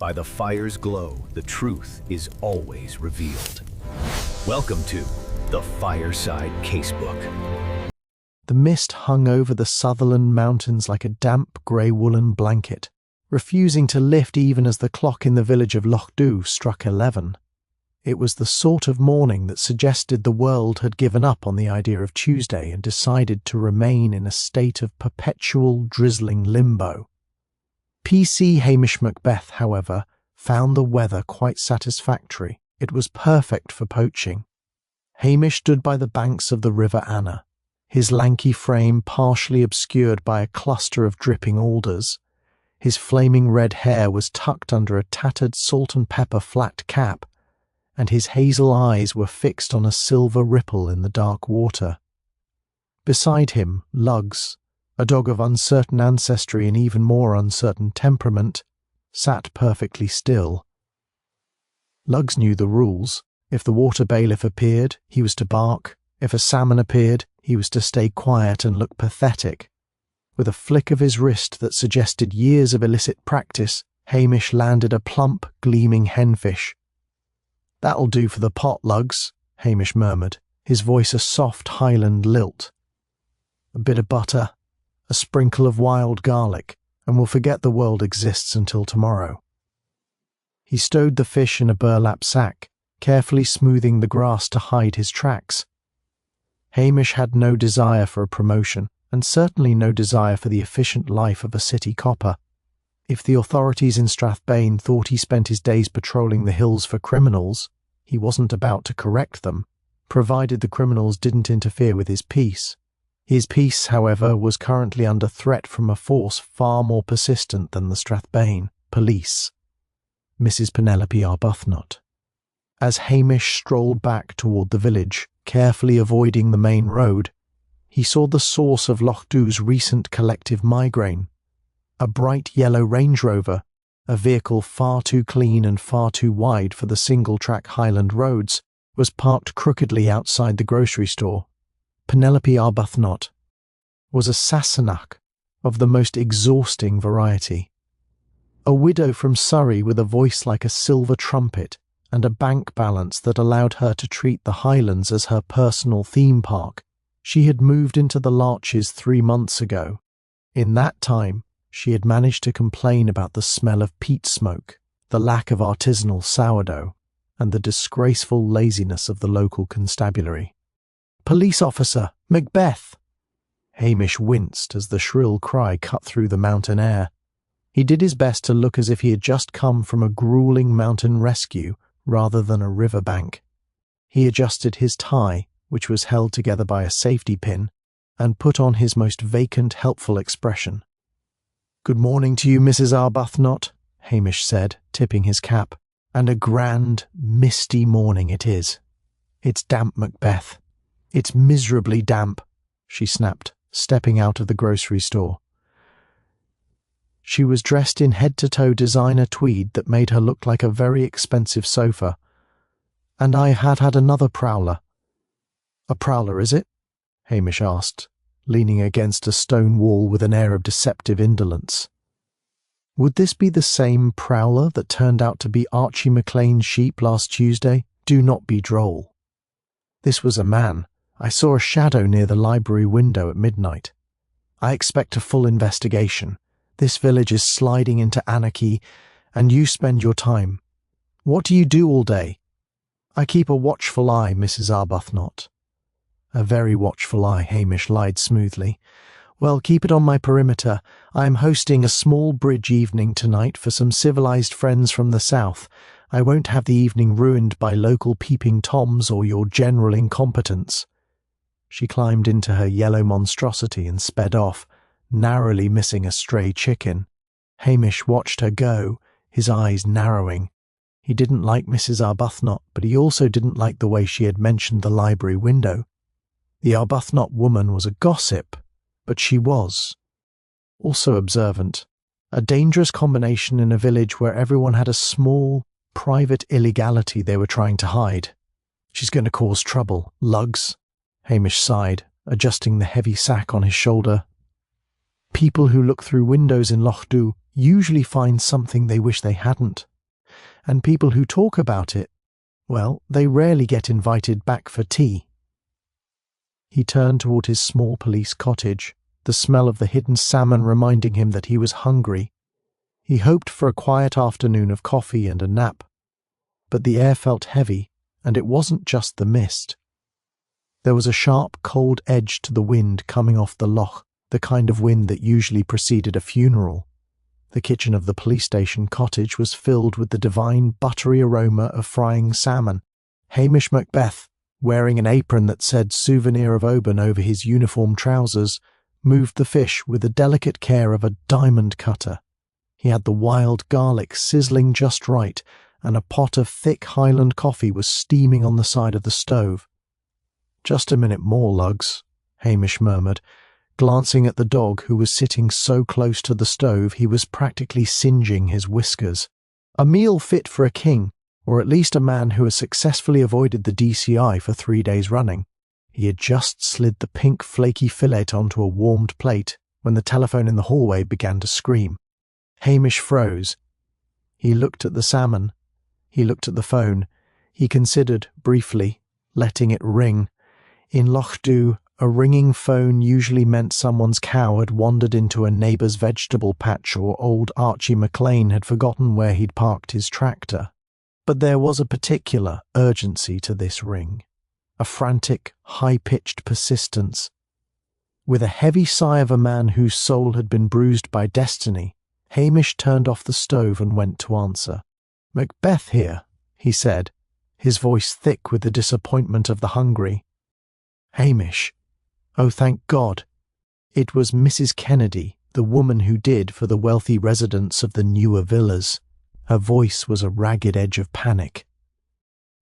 By the fire's glow, the truth is always revealed. Welcome to the Fireside Casebook. The mist hung over the Sutherland Mountains like a damp grey woolen blanket, refusing to lift even as the clock in the village of Lochdubh struck 11. It was the sort of morning that suggested the world had given up on the idea of Tuesday and decided to remain in a state of perpetual drizzling limbo. PC Hamish Macbeth, however, found the weather quite satisfactory. It was perfect for poaching. Hamish stood by the banks of the River Anna, his lanky frame partially obscured by a cluster of dripping alders. His flaming red hair was tucked under a tattered salt and pepper flat cap, and his hazel eyes were fixed on a silver ripple in the dark water. Beside him, Lugs, a dog of uncertain ancestry and even more uncertain temperament, sat perfectly still. Lugs knew the rules. If the water bailiff appeared, he was to bark. If a salmon appeared, he was to stay quiet and look pathetic. With a flick of his wrist that suggested years of illicit practice, Hamish landed a plump, gleaming henfish. "That'll do for the pot, Lugs," Hamish murmured, his voice a soft Highland lilt. "A bit of butter, a sprinkle of wild garlic, and we'll forget the world exists until tomorrow." He stowed the fish in a burlap sack, carefully smoothing the grass to hide his tracks. Hamish had no desire for a promotion, and certainly no desire for the efficient life of a city copper. If the authorities in Strathbane thought he spent his days patrolling the hills for criminals, he wasn't about to correct them, provided the criminals didn't interfere with his peace. His peace, however, was currently under threat from a force far more persistent than the Strathbane police. Mrs. Penelope Arbuthnot. As Hamish strolled back toward the village, carefully avoiding the main road, he saw the source of Lochdubh's recent collective migraine. A bright yellow Range Rover, a vehicle far too clean and far too wide for the single-track Highland roads, was parked crookedly outside the grocery store. Penelope Arbuthnot was a Sassenach of the most exhausting variety. A widow from Surrey with a voice like a silver trumpet and a bank balance that allowed her to treat the Highlands as her personal theme park. She had moved into the Larches 3 months ago. In that time, she had managed to complain about the smell of peat smoke, the lack of artisanal sourdough, and the disgraceful laziness of the local constabulary. "Police officer, Macbeth!" Hamish winced as the shrill cry cut through the mountain air. He did his best to look as if he had just come from a grueling mountain rescue rather than a riverbank. He adjusted his tie, which was held together by a safety pin, and put on his most vacant, helpful expression. "Good morning to you, Mrs. Arbuthnot," Hamish said, tipping his cap. "And a grand, misty morning it is. It's damp, Macbeth. It's miserably damp," she snapped, stepping out of the grocery store. She was dressed in head-to-toe designer tweed that made her look like a very expensive sofa. "And I had another prowler." "A prowler, is it?" Hamish asked, leaning against a stone wall with an air of deceptive indolence. Would this be the same prowler that turned out to be Archie McLean's sheep last Tuesday? Do not be droll. "This was a man. I saw a shadow near the library window at midnight. I expect a full investigation. This village is sliding into anarchy, and you spend your time. What do you do all day?" "I keep a watchful eye, Mrs. Arbuthnot." "A very watchful eye," Hamish lied smoothly. "Well, keep it on my perimeter. I am hosting a small bridge evening tonight for some civilized friends from the south. I won't have the evening ruined by local peeping toms or your general incompetence." She climbed into her yellow monstrosity and sped off, narrowly missing a stray chicken. Hamish watched her go, his eyes narrowing. He didn't like Mrs. Arbuthnot, but he also didn't like the way she had mentioned the library window. The Arbuthnot woman was a gossip, but she was also observant, a dangerous combination in a village where everyone had a small, private illegality they were trying to hide. "She's going to cause trouble, Lugs," Hamish sighed, adjusting the heavy sack on his shoulder. People who look through windows in Lochdubh usually find something they wish they hadn't, and people who talk about it, well, they rarely get invited back for tea. He turned toward his small police cottage, the smell of the hidden salmon reminding him that he was hungry. He hoped for a quiet afternoon of coffee and a nap, but the air felt heavy, and it wasn't just the mist. There was a sharp, cold edge to the wind coming off the loch, the kind of wind that usually preceded a funeral. The kitchen of the police station cottage was filled with the divine, buttery aroma of frying salmon. Hamish Macbeth, wearing an apron that said Souvenir of Oban over his uniform trousers, moved the fish with the delicate care of a diamond cutter. He had the wild garlic sizzling just right, and a pot of thick Highland coffee was steaming on the side of the stove. "Just a minute more, Lugs," Hamish murmured, glancing at the dog who was sitting so close to the stove he was practically singeing his whiskers. A meal fit for a king, or at least a man who has successfully avoided the DCI for 3 days running. He had just slid the pink flaky fillet onto a warmed plate when the telephone in the hallway began to scream. Hamish froze. He looked at the salmon. He looked at the phone. He considered, briefly, letting it ring. In Lochdubh, a ringing phone usually meant someone's cow had wandered into a neighbour's vegetable patch or old Archie McLean had forgotten where he'd parked his tractor. But there was a particular urgency to this ring, a frantic, high-pitched persistence. With a heavy sigh of a man whose soul had been bruised by destiny, Hamish turned off the stove and went to answer. "Macbeth here," he said, his voice thick with the disappointment of the hungry. "Hamish. Oh, thank God." It was Mrs. Kennedy, the woman who did for the wealthy residents of the newer villas. Her voice was a ragged edge of panic.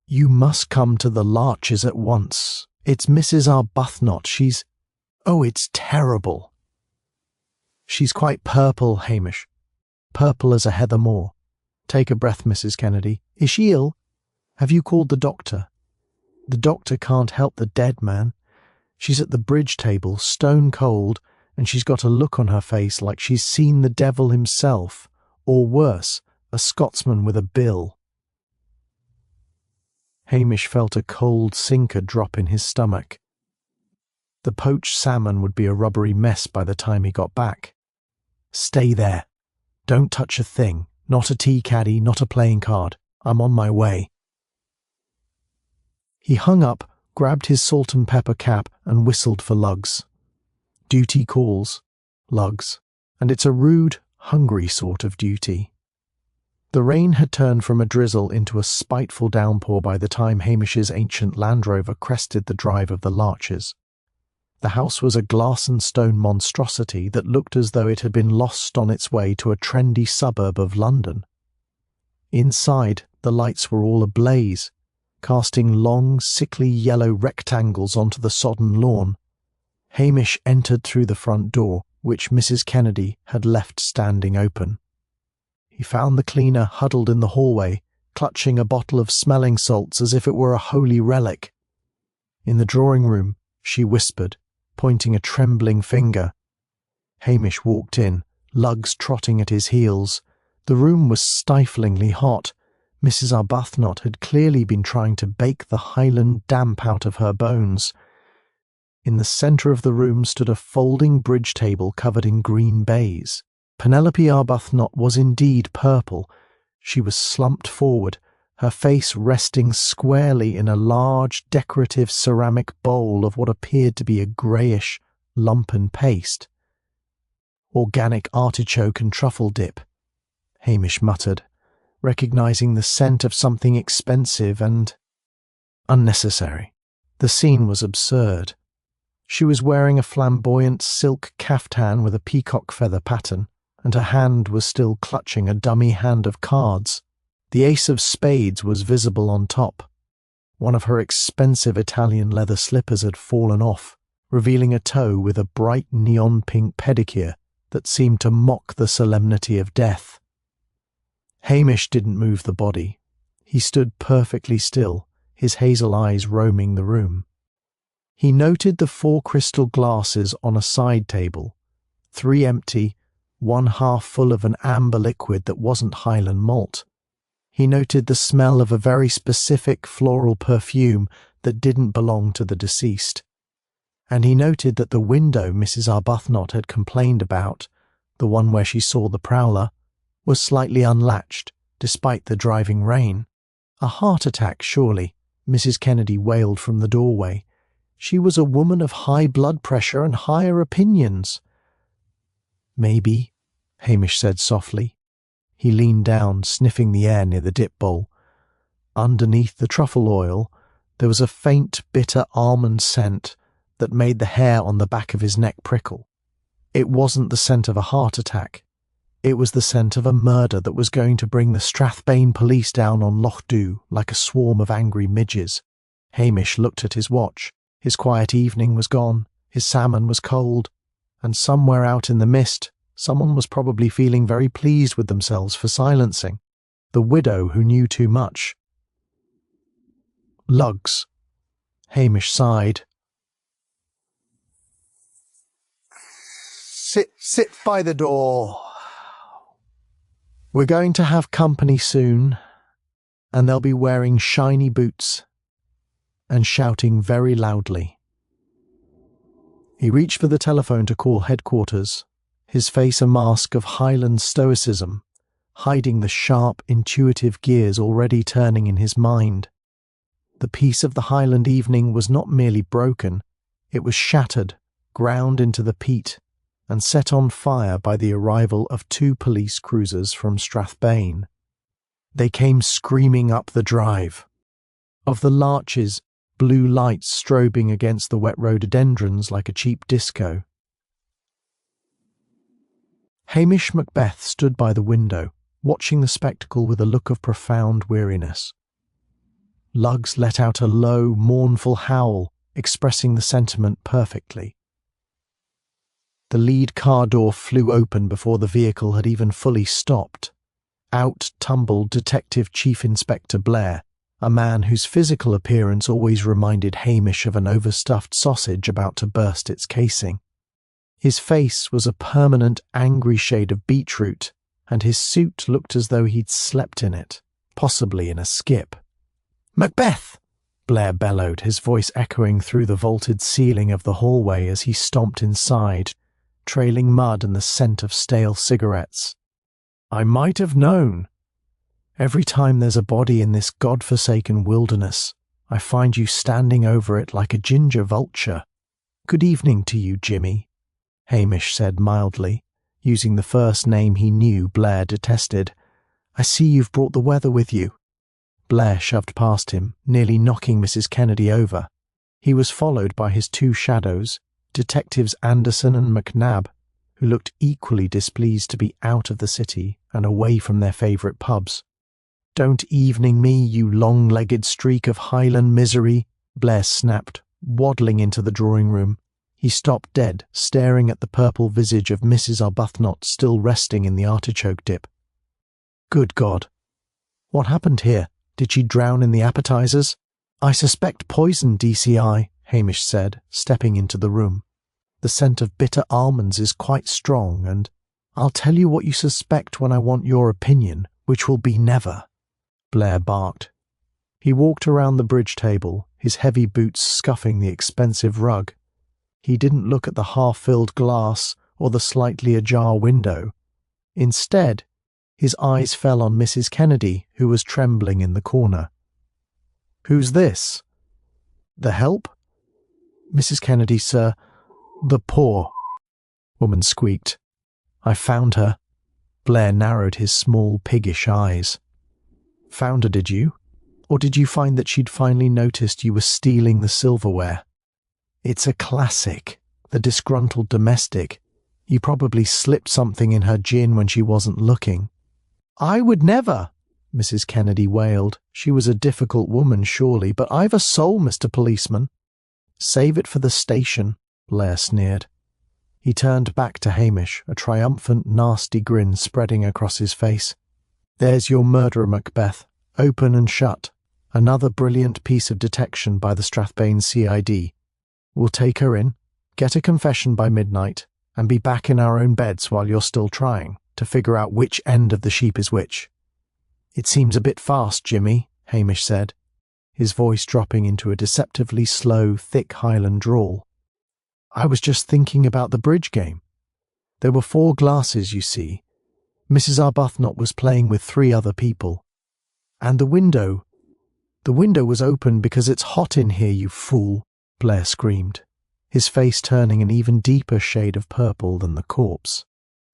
"You must come to the Larches at once. It's Mrs. Arbuthnot. She's... Oh, it's terrible." "She's quite purple, Hamish. Purple as a heather moor. Take a breath, Mrs. Kennedy. Is she ill? Have you called the doctor?" "The doctor can't help the dead man. She's at the bridge table, stone cold, and she's got a look on her face like she's seen the devil himself, or worse, a Scotsman with a bill." Hamish felt a cold sinker drop in his stomach. The poached salmon would be a rubbery mess by the time he got back. "Stay there. Don't touch a thing. Not a tea caddy, not a playing card. I'm on my way." He hung up, grabbed his salt and pepper cap and whistled for Lugs. Duty calls, Lugs, and it's a rude, hungry sort of duty. The rain had turned from a drizzle into a spiteful downpour by the time Hamish's ancient Land Rover crested the drive of the Larches. The house was a glass and stone monstrosity that looked as though it had been lost on its way to a trendy suburb of London. Inside, the lights were all ablaze, casting long, sickly yellow rectangles onto the sodden lawn. Hamish entered through the front door, which Mrs. Kennedy had left standing open. He found the cleaner huddled in the hallway, clutching a bottle of smelling salts as if it were a holy relic. In the drawing room, she whispered, pointing a trembling finger. Hamish walked in, Lugs trotting at his heels. The room was stiflingly hot. Mrs. Arbuthnot had clearly been trying to bake the Highland damp out of her bones. In the centre of the room stood a folding bridge table covered in green baize. Penelope Arbuthnot was indeed purple. She was slumped forward, her face resting squarely in a large, decorative ceramic bowl of what appeared to be a greyish, lumpen paste. "Organic artichoke and truffle dip," Hamish muttered, recognising the scent of something expensive and unnecessary. The scene was absurd. She was wearing a flamboyant silk caftan with a peacock feather pattern, and her hand was still clutching a dummy hand of cards. The ace of spades was visible on top. One of her expensive Italian leather slippers had fallen off, revealing a toe with a bright neon pink pedicure that seemed to mock the solemnity of death. Hamish didn't move the body. He stood perfectly still, his hazel eyes roaming the room. He noted the 4 crystal glasses on a side table, 3 empty, 1 half full of an amber liquid that wasn't Highland malt. He noted the smell of a very specific floral perfume that didn't belong to the deceased. And he noted that the window Mrs. Arbuthnot had complained about, the one where she saw the prowler, was slightly unlatched, despite the driving rain. A heart attack, surely, Mrs. Kennedy wailed from the doorway. She was a woman of high blood pressure and higher opinions. Maybe, Hamish said softly. He leaned down, sniffing the air near the dip bowl. Underneath the truffle oil, there was a faint, bitter almond scent that made the hair on the back of his neck prickle. It wasn't the scent of a heart attack. It was the scent of a murder that was going to bring the Strathbane police down on Lochdubh like a swarm of angry midges. Hamish looked at his watch. His quiet evening was gone, his salmon was cold, and somewhere out in the mist, someone was probably feeling very pleased with themselves for silencing the widow who knew too much. Lugs. Hamish sighed. Sit by the door. We're going to have company soon, and they'll be wearing shiny boots and shouting very loudly. He reached for the telephone to call headquarters, his face a mask of Highland stoicism, hiding the sharp, intuitive gears already turning in his mind. The peace of the Highland evening was not merely broken, it was shattered, ground into the peat, and set on fire by the arrival of 2 police cruisers from Strathbane. They came screaming up the drive. Of the larches, blue lights strobing against the wet rhododendrons like a cheap disco. Hamish Macbeth stood by the window, watching the spectacle with a look of profound weariness. Lugs let out a low, mournful howl, expressing the sentiment perfectly. The lead car door flew open before the vehicle had even fully stopped. Out tumbled Detective Chief Inspector Blair, a man whose physical appearance always reminded Hamish of an overstuffed sausage about to burst its casing. His face was a permanent angry shade of beetroot, and his suit looked as though he'd slept in it, possibly in a skip. "Macbeth!" Blair bellowed, his voice echoing through the vaulted ceiling of the hallway as he stomped inside, trailing mud and the scent of stale cigarettes. "I might have known. Every time there's a body in this God-forsaken wilderness, I find you standing over it like a ginger vulture. Good evening to you, Jimmy," Hamish said mildly, using the first name he knew Blair detested. "I see you've brought the weather with you." Blair shoved past him, nearly knocking Mrs. Kennedy over. He was followed by his 2 shadows, Detectives Anderson and McNabb, who looked equally displeased to be out of the city and away from their favourite pubs. "Don't evening me, you long-legged streak of Highland misery," Blair snapped, waddling into the drawing-room. He stopped dead, staring at the purple visage of Mrs. Arbuthnot still resting in the artichoke dip. "Good God! What happened here? Did she drown in the appetizers?" "I suspect poison, DCI," Hamish said, stepping into the room. "The scent of bitter almonds is quite strong, and I'll tell you what you suspect when I want your opinion, which will be never," Blair barked. He walked around the bridge table, his heavy boots scuffing the expensive rug. He didn't look at the half-filled glass or the slightly ajar window. Instead, his eyes fell on Mrs. Kennedy, who was trembling in the corner. "Who's this?" "The help?" "Mrs. Kennedy, sir. The poor," woman squeaked. "I found her." Blair narrowed his small, piggish eyes. "Found her, did you? Or did you find that she'd finally noticed you were stealing the silverware? It's a classic, the disgruntled domestic. You probably slipped something in her gin when she wasn't looking." "I would never," Mrs. Kennedy wailed. She was a difficult woman, surely, but I've a soul, Mr. Policeman. "Save it for the station," Blair sneered. He turned back to Hamish, a triumphant, nasty grin spreading across his face. "There's your murderer, Macbeth. Open and shut. Another brilliant piece of detection by the Strathbane CID. We'll take her in, get a confession by midnight, and be back in our own beds while you're still trying to figure out which end of the sheep is which. "It seems a bit fast, Jimmy," Hamish said, his voice dropping into a deceptively slow, thick Highland drawl. "I was just thinking about the bridge game. There were 4 glasses, you see. Mrs. Arbuthnot was playing with 3 other people. And the window was open because it's hot in here, you fool," Blair screamed, his face turning an even deeper shade of purple than the corpse.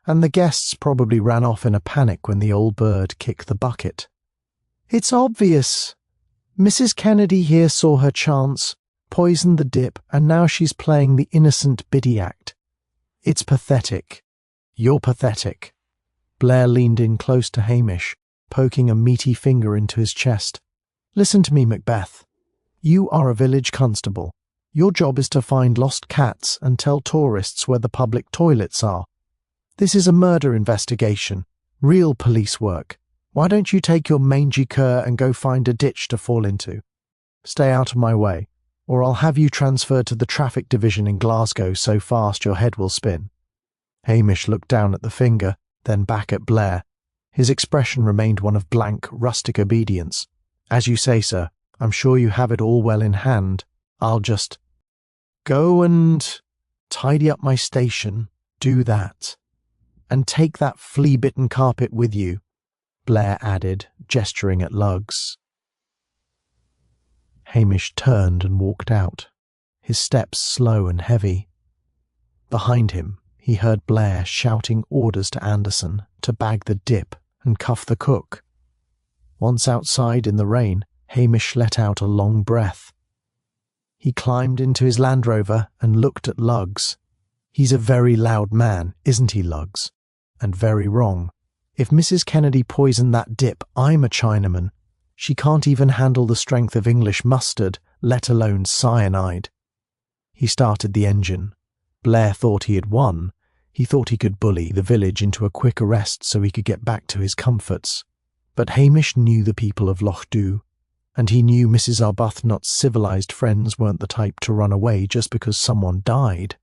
"And the guests probably ran off in a panic when the old bird kicked the bucket. It's obvious. Mrs. Kennedy here saw her chance, poisoned the dip, and now she's playing the innocent biddy act. It's pathetic. You're pathetic." Blair leaned in close to Hamish, poking a meaty finger into his chest. "Listen to me, Macbeth. You are a village constable. Your job is to find lost cats and tell tourists where the public toilets are. This is a murder investigation, real police work. Why don't you take your mangy cur and go find a ditch to fall into? Stay out of my way, or I'll have you transferred to the traffic division in Glasgow so fast your head will spin." Hamish looked down at the finger, then back at Blair. His expression remained one of blank, rustic obedience. "As you say, sir. I'm sure you have it all well in hand. I'll just go and tidy up my station, do that. And take that flea-bitten carpet with you," Blair added, gesturing at Lugs. Hamish turned and walked out, his steps slow and heavy. Behind him, he heard Blair shouting orders to Anderson to bag the dip and cuff the cook. Once outside in the rain, Hamish let out a long breath. He climbed into his Land Rover and looked at Lugs. He's a very loud man, isn't he, Lugs? And very wrong. If Mrs. Kennedy poisoned that dip, I'm a Chinaman. She can't even handle the strength of English mustard, let alone cyanide. He started the engine. Blair thought he had won. He thought he could bully the village into a quick arrest so he could get back to his comforts. But Hamish knew the people of Lochdubh, and he knew Mrs. Arbuthnot's civilised friends weren't the type to run away just because someone died.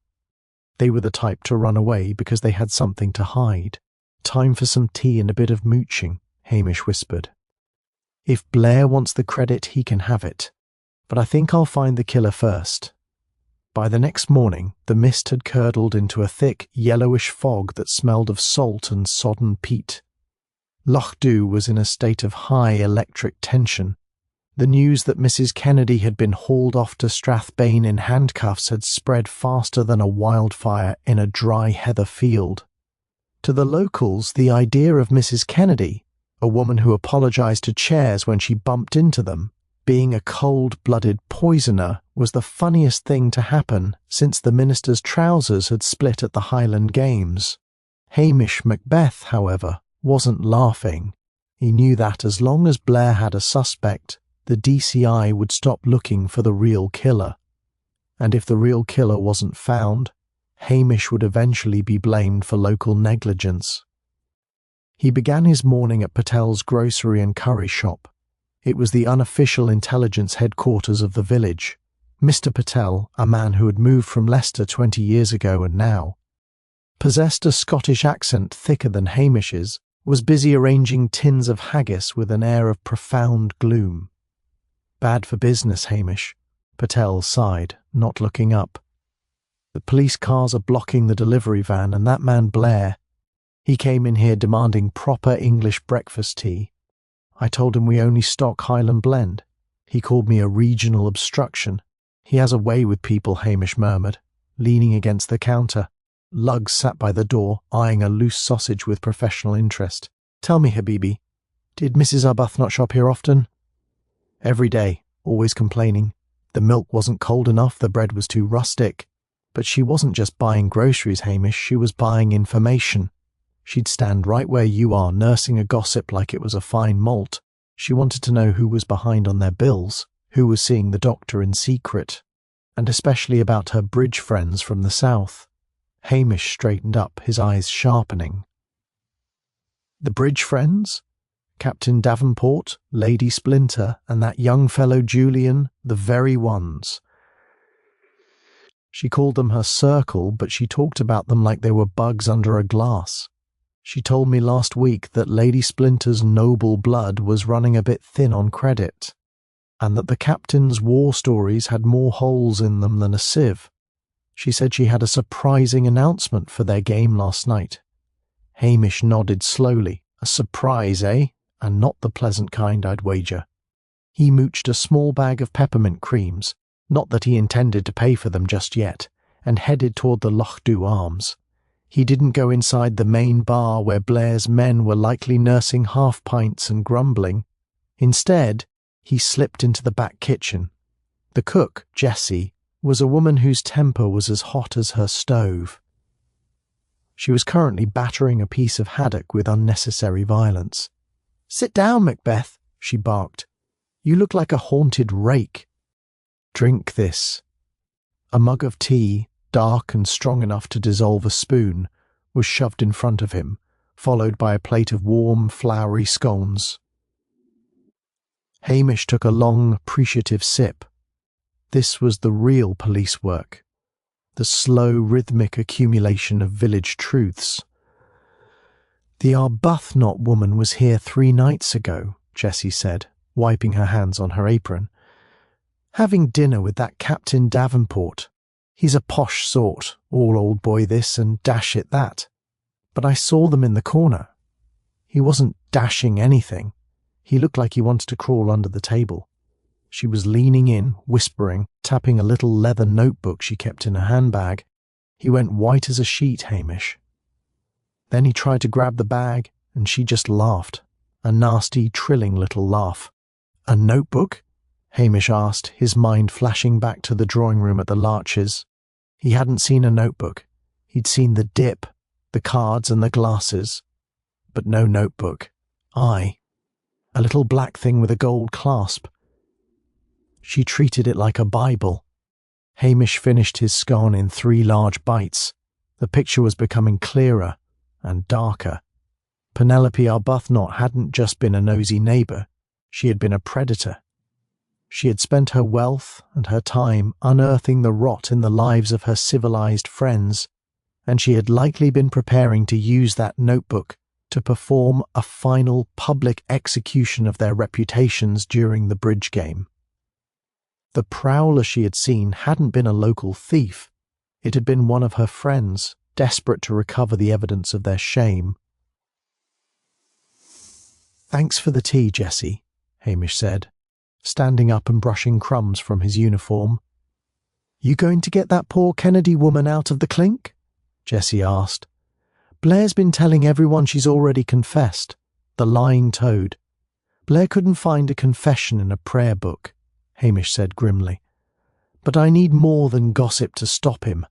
They were the type to run away because they had something to hide. "Time for some tea and a bit of mooching," Hamish whispered. "If Blair wants the credit, he can have it. But I think I'll find the killer first." By the next morning, the mist had curdled into a thick, yellowish fog that smelled of salt and sodden peat. Lochdubh was in a state of high electric tension. The news that Mrs. Kennedy had been hauled off to Strathbane in handcuffs had spread faster than a wildfire in a dry heather field. To the locals, the idea of Mrs. Kennedy, a woman who apologised to chairs when she bumped into them, being a cold-blooded poisoner was the funniest thing to happen since the minister's trousers had split at the Highland Games. Hamish Macbeth, however, wasn't laughing. He knew that as long as Blair had a suspect, the DCI would stop looking for the real killer. And if the real killer wasn't found, Hamish would eventually be blamed for local negligence. He began his morning at Patel's grocery and curry shop. It was the unofficial intelligence headquarters of the village. Mr. Patel, a man who had moved from Leicester 20 years ago and now possessed a Scottish accent thicker than Hamish's, was busy arranging tins of haggis with an air of profound gloom. "Bad for business, Hamish," Patel sighed, not looking up. "The police cars are blocking the delivery van, and that man Blair, he came in here demanding proper English breakfast tea. I told him we only stock Highland blend. He called me a regional obstruction. He has a way with people," Hamish murmured, leaning against the counter. Lugs sat by the door, eyeing a loose sausage with professional interest. "Tell me, Habibi, did Mrs. Arbuthnot shop here often?" "Every day, always complaining. The milk wasn't cold enough, the bread was too rustic. But she wasn't just buying groceries, Hamish, she was buying information. She'd stand right where you are, nursing a gossip like it was a fine malt. She wanted to know who was behind on their bills, who was seeing the doctor in secret, and especially about her bridge friends from the south." Hamish straightened up, his eyes sharpening. "The bridge friends? Captain Davenport, Lady Splinter, and that young fellow Julian, the very ones. She called them her circle, but she talked about them like they were bugs under a glass. She told me last week that Lady Splinter's noble blood was running a bit thin on credit, and that the captain's war stories had more holes in them than a sieve. She said she had a surprising announcement for their game last night. Hamish nodded slowly. A surprise, eh? And not the pleasant kind, I'd wager. He mooched a small bag of peppermint creams, not that he intended to pay for them just yet, and headed toward the Lochdubh Arms. He didn't go inside the main bar where Blair's men were likely nursing half-pints and grumbling. Instead, he slipped into the back kitchen. The cook, Jessie, was a woman whose temper was as hot as her stove. She was currently battering a piece of haddock with unnecessary violence. "Sit down, Macbeth," she barked. "You look like a haunted rake." "Drink this." A mug of tea, dark and strong enough to dissolve a spoon, was shoved in front of him, followed by a plate of warm, floury scones. Hamish took a long, appreciative sip. This was the real police work, the slow, rhythmic accumulation of village truths. "The Arbuthnot woman was here 3 nights ago," Jessie said, wiping her hands on her apron. "Having dinner with that Captain Davenport. He's a posh sort, all old boy this and dash it that. But I saw them in the corner. He wasn't dashing anything. He looked like he wanted to crawl under the table." She was leaning in, whispering, tapping a little leather notebook she kept in her handbag. "He went white as a sheet, Hamish. Then he tried to grab the bag, and she just laughed. A nasty, trilling little laugh." "A notebook?" Hamish asked, his mind flashing back to the drawing room at the Larches. He hadn't seen a notebook. He'd seen the dip, the cards and the glasses. But no notebook. A little black thing with a gold clasp. She treated it like a Bible. Hamish finished his scone in 3 large bites. The picture was becoming clearer and darker. Penelope Arbuthnot hadn't just been a nosy neighbour. She had been a predator. She had spent her wealth and her time unearthing the rot in the lives of her civilized friends, and she had likely been preparing to use that notebook to perform a final public execution of their reputations during the bridge game. The prowler she had seen hadn't been a local thief. It had been one of her friends, desperate to recover the evidence of their shame. "Thanks for the tea, Jessie," Hamish said, standing up and brushing crumbs from his uniform. "You going to get that poor Kennedy woman out of the clink?" Jessie asked. "Blair's been telling everyone she's already confessed. The lying toad. Blair couldn't find a confession in a prayer book," Hamish said grimly. "But I need more than gossip to stop him.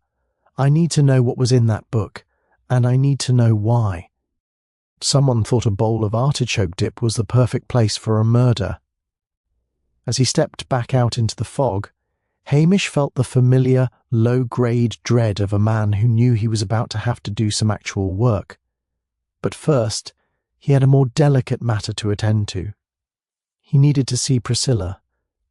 I need to know what was in that book, and I need to know why." Someone thought a bowl of artichoke dip was the perfect place for a murder. As he stepped back out into the fog, Hamish felt the familiar, low-grade dread of a man who knew he was about to have to do some actual work. But first, he had a more delicate matter to attend to. He needed to see Priscilla.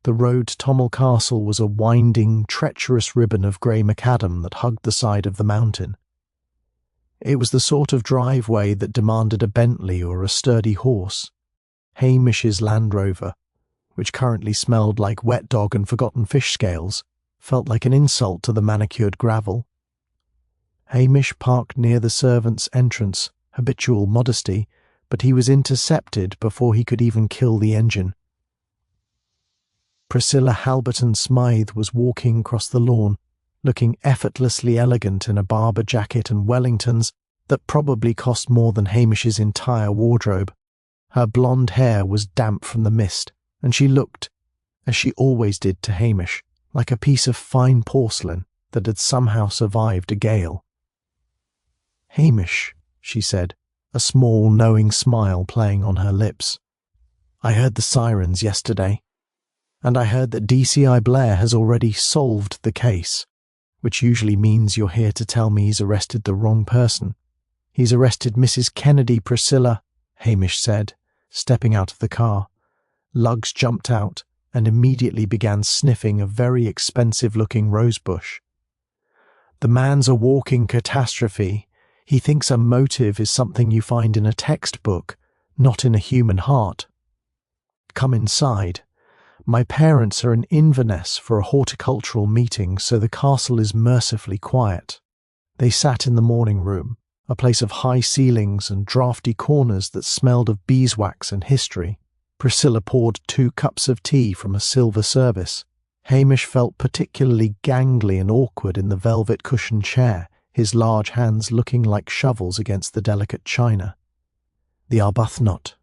The road to Tommel Castle was a winding, treacherous ribbon of grey macadam that hugged the side of the mountain. It was the sort of driveway that demanded a Bentley or a sturdy horse. Hamish's Land Rover, which currently smelled like wet dog and forgotten fish scales, felt like an insult to the manicured gravel. Hamish parked near the servants' entrance, habitual modesty, but he was intercepted before he could even kill the engine. Priscilla Halberton Smythe was walking across the lawn, looking effortlessly elegant in a Barber jacket and Wellingtons that probably cost more than Hamish's entire wardrobe. Her blonde hair was damp from the mist, and she looked, as she always did to Hamish, like a piece of fine porcelain that had somehow survived a gale. "Hamish," she said, a small, knowing smile playing on her lips. "I heard the sirens yesterday, and I heard that DCI Blair has already solved the case, which usually means you're here to tell me he's arrested the wrong person. He's arrested Mrs. Kennedy Priscilla," Hamish said, stepping out of the car. Lugs jumped out and immediately began sniffing a very expensive-looking rosebush. "The man's a walking catastrophe. He thinks a motive is something you find in a textbook, not in a human heart. Come inside. My parents are in Inverness for a horticultural meeting, so the castle is mercifully quiet. They sat in the morning room, a place of high ceilings and draughty corners that smelled of beeswax and history. Priscilla poured 2 cups of tea from a silver service. Hamish felt particularly gangly and awkward in the velvet cushioned chair, his large hands looking like shovels against the delicate china. The Arbuthnot.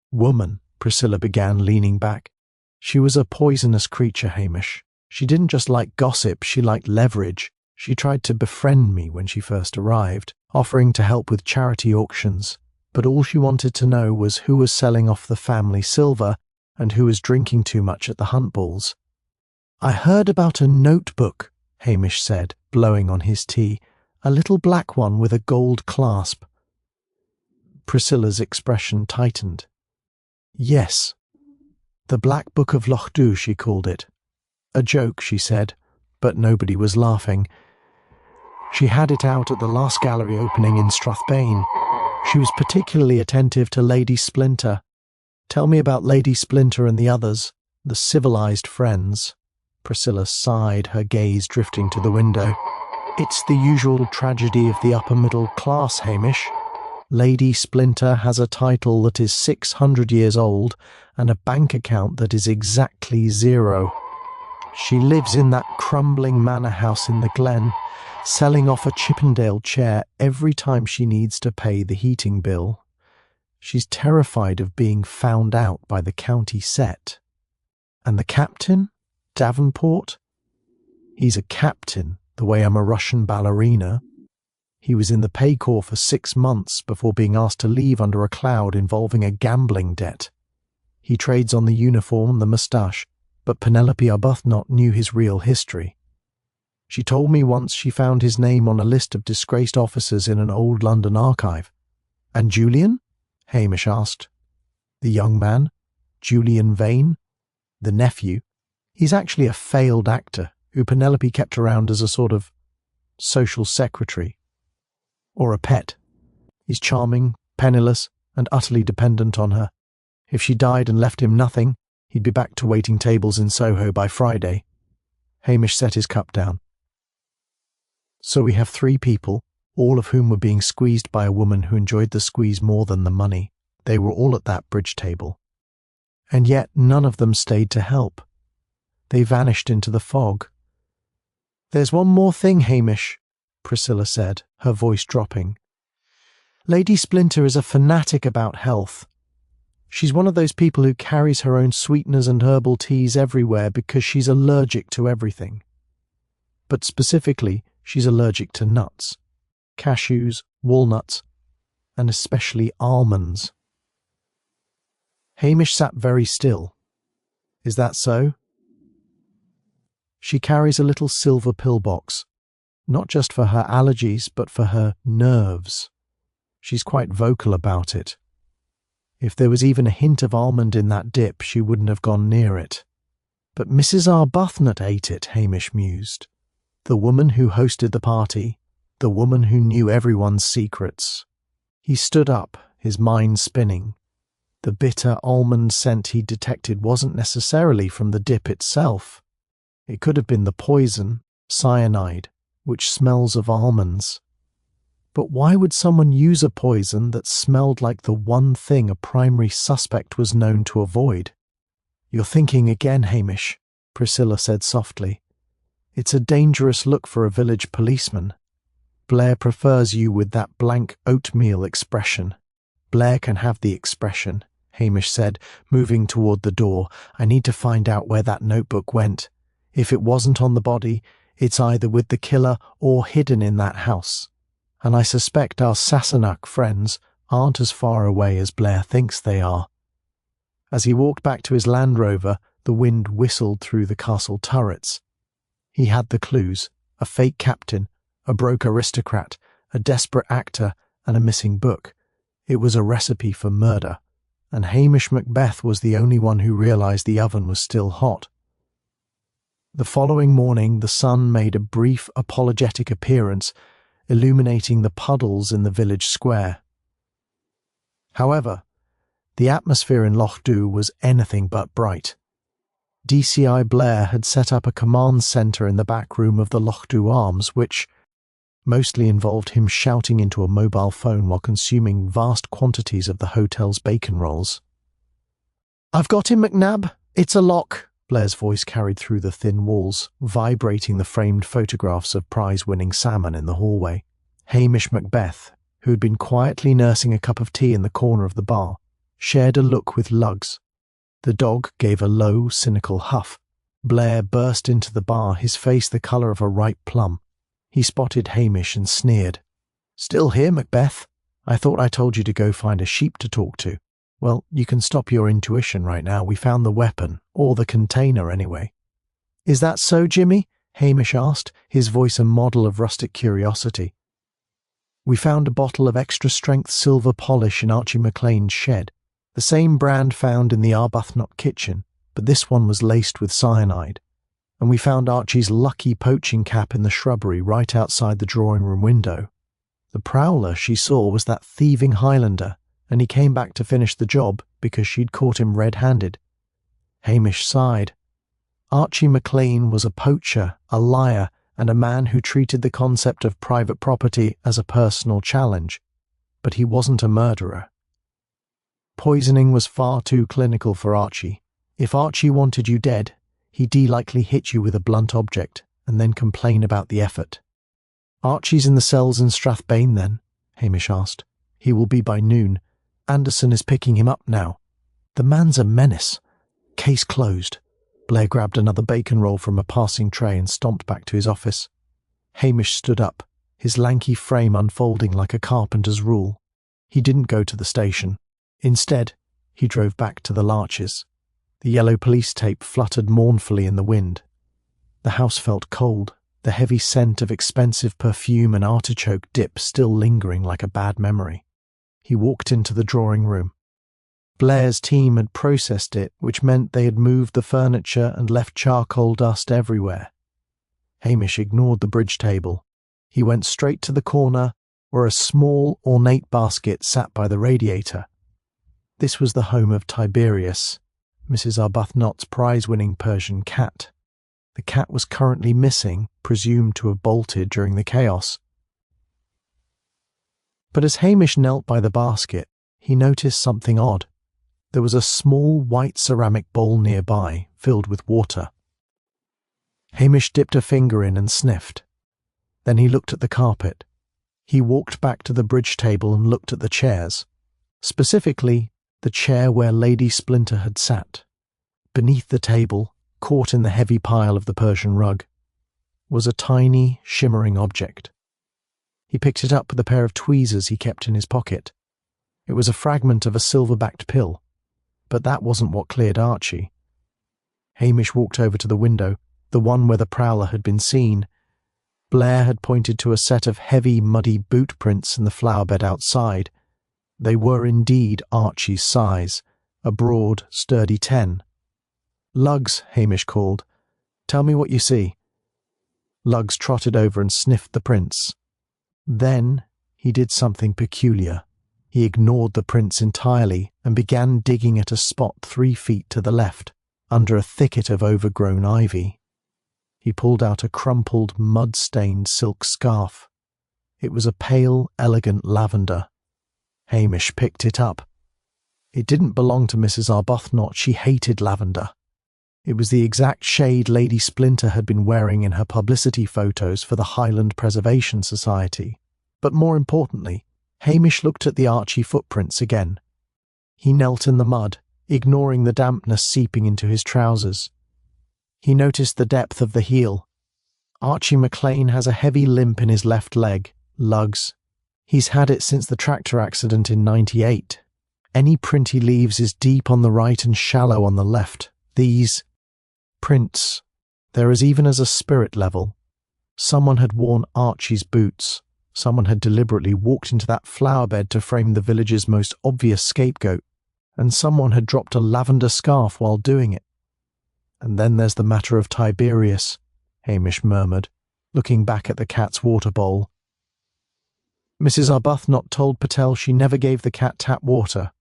Woman, Priscilla began, leaning back. She was a poisonous creature, Hamish. She didn't just like gossip, she liked leverage. She tried to befriend me when she first arrived, offering to help with charity auctions, but all she wanted to know was who was selling off the family silver and who was drinking too much at the hunt balls. I heard about a notebook, Hamish said, blowing on his tea, a little black one with a gold clasp. Priscilla's expression tightened. Yes, the Black Book of Lochdubh, she called it. A joke, she said, but nobody was laughing. She had it out at the last gallery opening in Strathbane. She was particularly attentive to Lady Splinter. Tell me about Lady Splinter and the others, the civilized friends. Priscilla sighed, her gaze drifting to the window. It's the usual tragedy of the upper middle class, Hamish. Lady Splinter has a title that is 600 years old and a bank account that is exactly 0. She lives in that crumbling manor house in the glen, selling off a Chippendale chair every time she needs to pay the heating bill. She's terrified of being found out by the county set. And the captain? Davenport? He's a captain, the way I'm a Russian ballerina. He was in the Pay Corps for 6 months before being asked to leave under a cloud involving a gambling debt. He trades on the uniform and the moustache, but Penelope Arbuthnot knew his real history. She told me once she found his name on a list of disgraced officers in an old London archive. And Julian? Hamish asked. The young man? Julian Vane? The nephew? He's actually a failed actor who Penelope kept around as a sort of social secretary. Or a pet. He's charming, penniless, and utterly dependent on her. If she died and left him nothing, he'd be back to waiting tables in Soho by Friday. Hamish set his cup down. So we have 3 people, all of whom were being squeezed by a woman who enjoyed the squeeze more than the money. They were all at that bridge table. And yet none of them stayed to help. They vanished into the fog. There's one more thing, Hamish, Priscilla said, her voice dropping. Lady Splinter is a fanatic about health. She's one of those people who carries her own sweeteners and herbal teas everywhere because she's allergic to everything. But specifically, she's allergic to nuts, cashews, walnuts, and especially almonds. Hamish sat very still. Is that so? She carries a little silver pillbox, not just for her allergies, but for her nerves. She's quite vocal about it. If there was even a hint of almond in that dip, she wouldn't have gone near it. But Mrs. Arbuthnot ate it, Hamish mused. The woman who hosted the party, the woman who knew everyone's secrets. He stood up, his mind spinning. The bitter almond scent he detected wasn't necessarily from the dip itself. It could have been the poison, cyanide, which smells of almonds. But why would someone use a poison that smelled like the one thing a primary suspect was known to avoid? You're thinking again, Hamish, Priscilla said softly. It's a dangerous look for a village policeman. Blair prefers you with that blank oatmeal expression. Blair can have the expression, Hamish said, moving toward the door. I need to find out where that notebook went. If it wasn't on the body, it's either with the killer or hidden in that house. And I suspect our Sassenach friends aren't as far away as Blair thinks they are. As he walked back to his Land Rover, the wind whistled through the castle turrets. He had the clues: a fake captain, a broke aristocrat, a desperate actor, and a missing book. It was a recipe for murder, and Hamish Macbeth was the only one who realized the oven was still hot. The following morning the sun made a brief apologetic appearance, illuminating the puddles in the village square. However, the atmosphere in Lochdubh was anything but bright. DCI Blair had set up a command centre in the back room of the Lochdubh Arms, which mostly involved him shouting into a mobile phone while consuming vast quantities of the hotel's bacon rolls. "I've got him, McNab. It's a lock," Blair's voice carried through the thin walls, vibrating the framed photographs of prize-winning salmon in the hallway. Hamish Macbeth, who had been quietly nursing a cup of tea in the corner of the bar, shared a look with Lugs. The dog gave a low, cynical huff. Blair burst into the bar, his face the colour of a ripe plum. He spotted Hamish and sneered. "Still here, Macbeth? I thought I told you to go find a sheep to talk to. Well, you can stop your intuition right now. We found the weapon, or the container anyway." "Is that so, Jimmy?" Hamish asked, his voice a model of rustic curiosity. "We found a bottle of extra-strength silver polish in Archie McLean's shed, the same brand found in the Arbuthnot kitchen, but this one was laced with cyanide. And we found Archie's lucky poaching cap in the shrubbery right outside the drawing-room window. The prowler she saw was that thieving Highlander, and he came back to finish the job because she'd caught him red-handed." Hamish sighed. Archie McLean was a poacher, a liar, and a man who treated the concept of private property as a personal challenge, but he wasn't a murderer. Poisoning was far too clinical for Archie. If Archie wanted you dead, he'd likely hit you with a blunt object and then complain about the effort. "Archie's in the cells in Strathbane then?" Hamish asked. "He will be by noon. Anderson is picking him up now. The man's a menace. Case closed." Blair grabbed another bacon roll from a passing tray and stomped back to his office. Hamish stood up, his lanky frame unfolding like a carpenter's rule. He didn't go to the station. Instead, he drove back to the Larches. The yellow police tape fluttered mournfully in the wind. The house felt cold, the heavy scent of expensive perfume and artichoke dip still lingering like a bad memory. He walked into the drawing room. Blair's team had processed it, which meant they had moved the furniture and left charcoal dust everywhere. Hamish ignored the bridge table. He went straight to the corner where a small, ornate basket sat by the radiator. This was the home of Tiberius, Mrs. Arbuthnot's prize-winning Persian cat. The cat was currently missing, presumed to have bolted during the chaos. But as Hamish knelt by the basket, he noticed something odd. There was a small white ceramic bowl nearby, filled with water. Hamish dipped a finger in and sniffed. Then he looked at the carpet. He walked back to the bridge table and looked at the chairs. Specifically, the chair where Lady Splinter had sat. Beneath the table, caught in the heavy pile of the Persian rug, was a tiny, shimmering object. He picked it up with a pair of tweezers he kept in his pocket. It was a fragment of a silver-backed pill, but that wasn't what cleared Archie. Hamish walked over to the window, the one where the prowler had been seen. Blair had pointed to a set of heavy, muddy boot prints in the flowerbed outside. They were indeed Archie's size, a broad, sturdy 10. "Lugs," Hamish called. "Tell me what you see." Lugs trotted over and sniffed the prints. Then he did something peculiar. He ignored the prints entirely and began digging at a spot 3 feet to the left, under a thicket of overgrown ivy. He pulled out a crumpled, mud-stained silk scarf. It was a pale, elegant lavender. Hamish picked it up. It didn't belong to Mrs. Arbuthnot. She hated lavender. It was the exact shade Lady Splinter had been wearing in her publicity photos for the Highland Preservation Society. But more importantly, Hamish looked at the Archie footprints again. He knelt in the mud, ignoring the dampness seeping into his trousers. He noticed the depth of the heel. Archie McLean has a heavy limp in his left leg, Lugs. He's had it since the tractor accident in '98. Any print he leaves is deep on the right and shallow on the left. These prints, they're as even as a spirit level. Someone had worn Archie's boots. Someone had deliberately walked into that flowerbed to frame the village's most obvious scapegoat, and someone had dropped a lavender scarf while doing it. "And then there's the matter of Tiberius," Hamish murmured, looking back at the cat's water bowl. Mrs. Arbuthnot told Patel she never gave the cat tap water,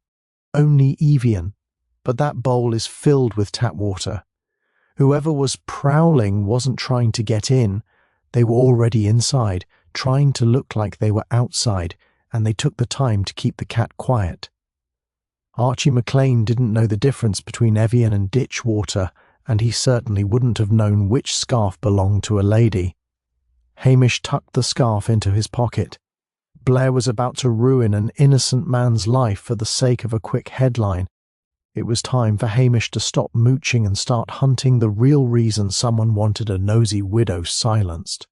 only Evian, but that bowl is filled with tap water. Whoever was prowling wasn't trying to get in, they were already inside, trying to look like they were outside, and they took the time to keep the cat quiet. Archie McLean didn't know the difference between Evian and ditch water, and he certainly wouldn't have known which scarf belonged to a lady. Hamish tucked the scarf into his pocket. Blair was about to ruin an innocent man's life for the sake of a quick headline. It was time for Hamish to stop mooching and start hunting the real reason someone wanted a nosy widow silenced.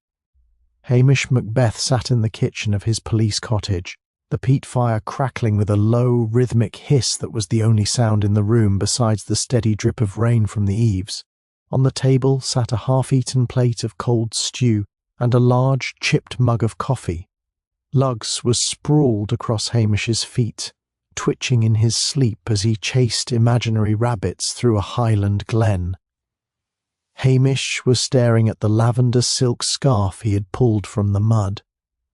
Hamish Macbeth sat in the kitchen of his police cottage, the peat fire crackling with a low, rhythmic hiss that was the only sound in the room besides the steady drip of rain from the eaves. On the table sat a half-eaten plate of cold stew and a large, chipped mug of coffee. Lugs was sprawled across Hamish's feet, twitching in his sleep as he chased imaginary rabbits through a Highland glen. Hamish was staring at the lavender silk scarf he had pulled from the mud.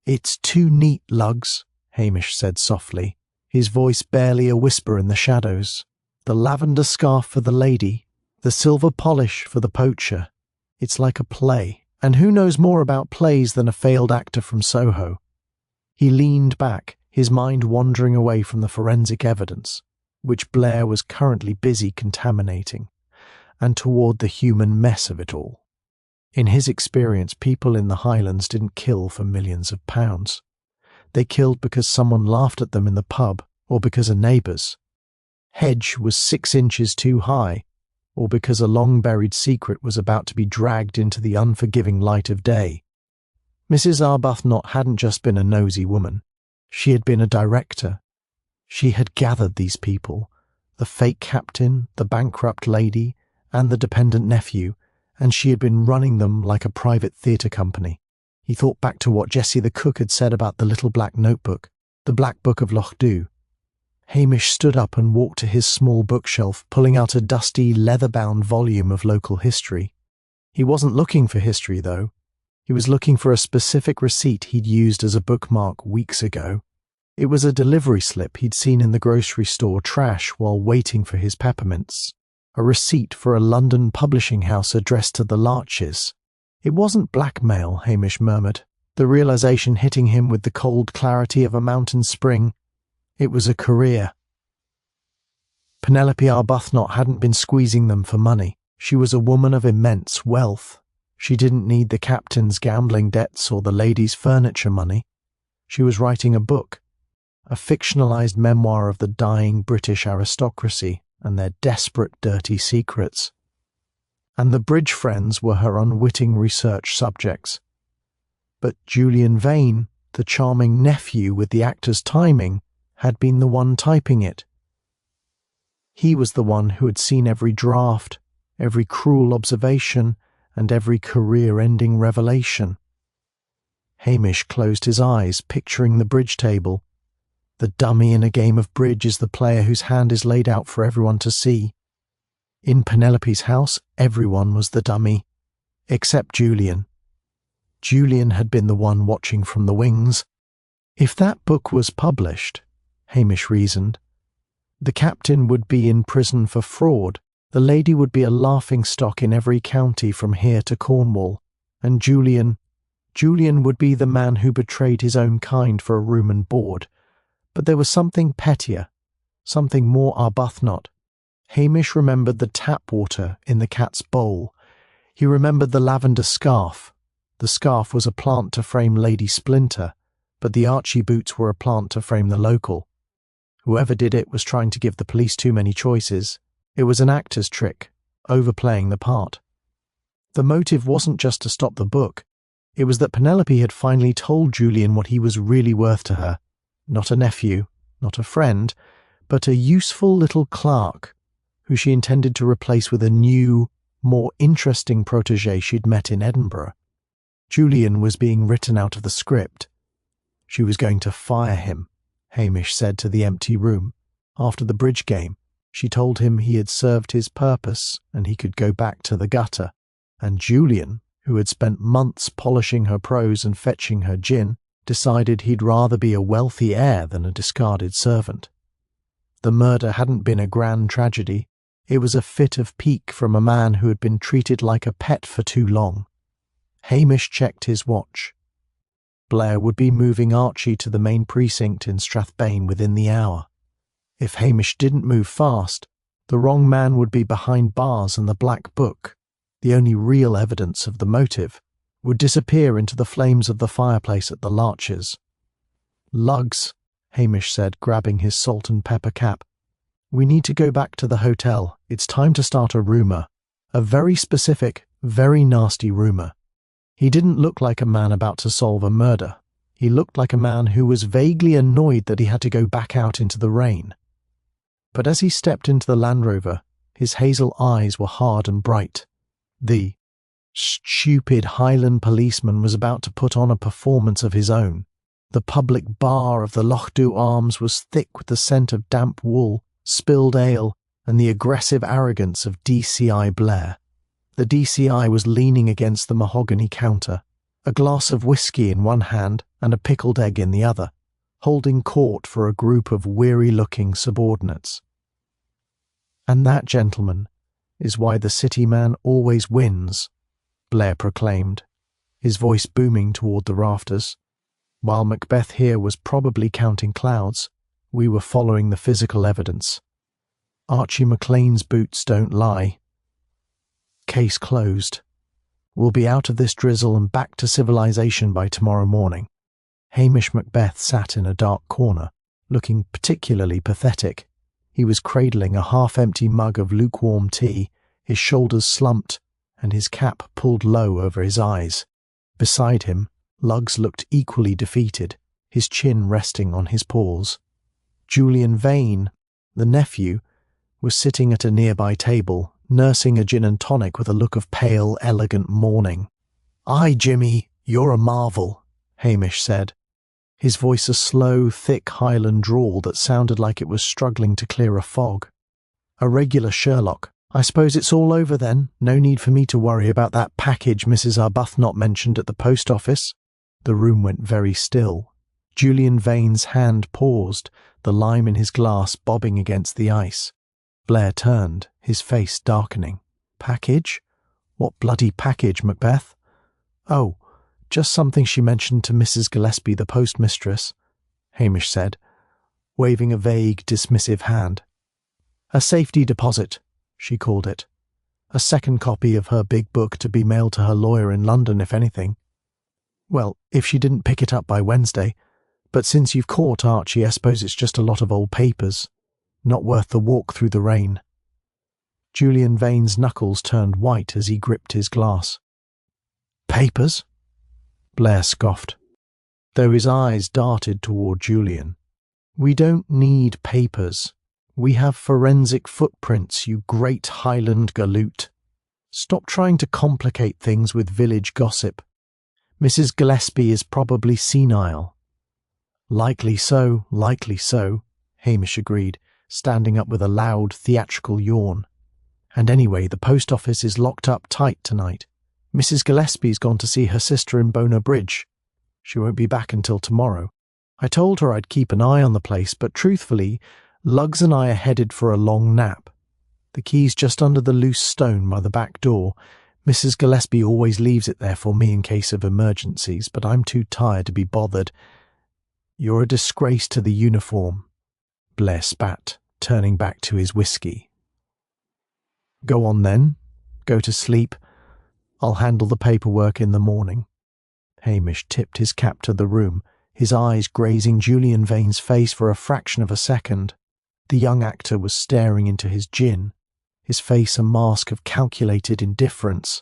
"It's too neat, Lugs," Hamish said softly, his voice barely a whisper in the shadows. "The lavender scarf for the lady, the silver polish for the poacher. It's like a play, and who knows more about plays than a failed actor from Soho?" He leaned back, his mind wandering away from the forensic evidence, which Blair was currently busy contaminating, and toward the human mess of it all. In his experience, people in the Highlands didn't kill for millions of pounds. They killed because someone laughed at them in the pub, or because a neighbour's hedge was 6 inches too high, or because a long-buried secret was about to be dragged into the unforgiving light of day. Mrs. Arbuthnot hadn't just been a nosy woman. She had been a director. She had gathered these people, the fake captain, the bankrupt lady, and the dependent nephew, and she had been running them like a private theatre company. He thought back to what Jessie the cook had said about the little black notebook, the black book of Lochdubh. Hamish stood up and walked to his small bookshelf, pulling out a dusty, leather-bound volume of local history. He wasn't looking for history, though. He was looking for a specific receipt he'd used as a bookmark weeks ago. It was a delivery slip he'd seen in the grocery store trash while waiting for his peppermints. A receipt for a London publishing house addressed to the Larches. It wasn't blackmail, Hamish murmured, the realization hitting him with the cold clarity of a mountain spring. It was a career. Penelope Arbuthnot hadn't been squeezing them for money. She was a woman of immense wealth. She didn't need the captain's gambling debts or the lady's furniture money. She was writing a book, a fictionalized memoir of the dying British aristocracy and their desperate, dirty secrets. And the bridge friends were her unwitting research subjects. But Julian Vane, the charming nephew with the actor's timing, had been the one typing it. He was the one who had seen every draft, every cruel observation, and every career-ending revelation. Hamish closed his eyes, picturing the bridge table. The dummy in a game of bridge is the player whose hand is laid out for everyone to see. In Penelope's house, everyone was the dummy, except Julian. Julian had been the one watching from the wings. If that book was published, Hamish reasoned, the captain would be in prison for fraud, the lady would be a laughingstock in every county from here to Cornwall, and Julian would be the man who betrayed his own kind for a room and board. But there was something pettier, something more Arbuthnot. Hamish remembered the tap water in the cat's bowl. He remembered the lavender scarf. The scarf was a plant to frame Lady Splinter, but the Archie boots were a plant to frame the local. Whoever did it was trying to give the police too many choices. It was an actor's trick, overplaying the part. The motive wasn't just to stop the book. It was that Penelope had finally told Julian what he was really worth to her. Not a nephew, not a friend, but a useful little clerk who she intended to replace with a new, more interesting protégé she'd met in Edinburgh. Julian was being written out of the script. She was going to fire him, Hamish said to the empty room. After the bridge game, she told him he had served his purpose and he could go back to the gutter. And Julian, who had spent months polishing her prose and fetching her gin, decided he'd rather be a wealthy heir than a discarded servant. The murder hadn't been a grand tragedy. It was a fit of pique from a man who had been treated like a pet for too long. Hamish checked his watch. Blair would be moving Archie to the main precinct in Strathbane within the hour. If Hamish didn't move fast, the wrong man would be behind bars and the Black Book, the only real evidence of the motive, would disappear into the flames of the fireplace at the Larches. "Lugs," Hamish said, grabbing his salt and pepper cap. "We need to go back to the hotel. It's time to start a rumour. A very specific, very nasty rumour." He didn't look like a man about to solve a murder. He looked like a man who was vaguely annoyed that he had to go back out into the rain. But as he stepped into the Land Rover, his hazel eyes were hard and bright. The stupid Highland policeman was about to put on a performance of his own. The public bar of the Lochdubh Arms was thick with the scent of damp wool, spilled ale, and the aggressive arrogance of DCI Blair. The DCI was leaning against the mahogany counter, a glass of whiskey in one hand and a pickled egg in the other, holding court for a group of weary-looking subordinates. "And that, gentlemen, is why the city man always wins," Blair proclaimed, his voice booming toward the rafters. While Macbeth here was probably counting clouds, we were following the physical evidence. Archie McLean's boots don't lie. Case closed. We'll be out of this drizzle and back to civilization by tomorrow morning. Hamish Macbeth sat in a dark corner, looking particularly pathetic. He was cradling a half-empty mug of lukewarm tea, his shoulders slumped, and his cap pulled low over his eyes. Beside him, Lugs looked equally defeated, his chin resting on his paws. Julian Vane, the nephew, was sitting at a nearby table, nursing a gin and tonic with a look of pale, elegant mourning. "Aye, Jimmy, you're a marvel," Hamish said, his voice a slow, thick Highland drawl that sounded like it was struggling to clear a fog. "A regular Sherlock. I suppose it's all over then. No need for me to worry about that package Mrs. Arbuthnot mentioned at the post office." The room went very still. Julian Vane's hand paused, the lime in his glass bobbing against the ice. Blair turned, his face darkening. "Package? What bloody package, Macbeth?" "Oh, just something she mentioned to Mrs. Gillespie, the postmistress," Hamish said, waving a vague, dismissive hand. "A safety deposit," she called it. "A second copy of her big book to be mailed to her lawyer in London, if anything. Well, if she didn't pick it up by Wednesday. But since you've caught Archie, I suppose it's just a lot of old papers. Not worth the walk through the rain." Julian Vane's knuckles turned white as he gripped his glass. "Papers?" Blair scoffed, though his eyes darted toward Julian. "We don't need papers. We have forensic footprints, you great Highland galoot. Stop trying to complicate things with village gossip. Mrs. Gillespie is probably senile." Likely so," Hamish agreed, standing up with a loud, theatrical yawn. "And anyway, the post office is locked up tight tonight. Mrs. Gillespie's gone to see her sister in Bonar Bridge. She won't be back until tomorrow. I told her I'd keep an eye on the place, but truthfully, Lugs and I are headed for a long nap. The key's just under the loose stone by the back door. Mrs. Gillespie always leaves it there for me in case of emergencies, but I'm too tired to be bothered." "You're a disgrace to the uniform," Blair spat, turning back to his whiskey. "Go on then. Go to sleep. I'll handle the paperwork in the morning." Hamish tipped his cap to the room, his eyes grazing Julian Vane's face for a fraction of a second. The young actor was staring into his gin, his face a mask of calculated indifference,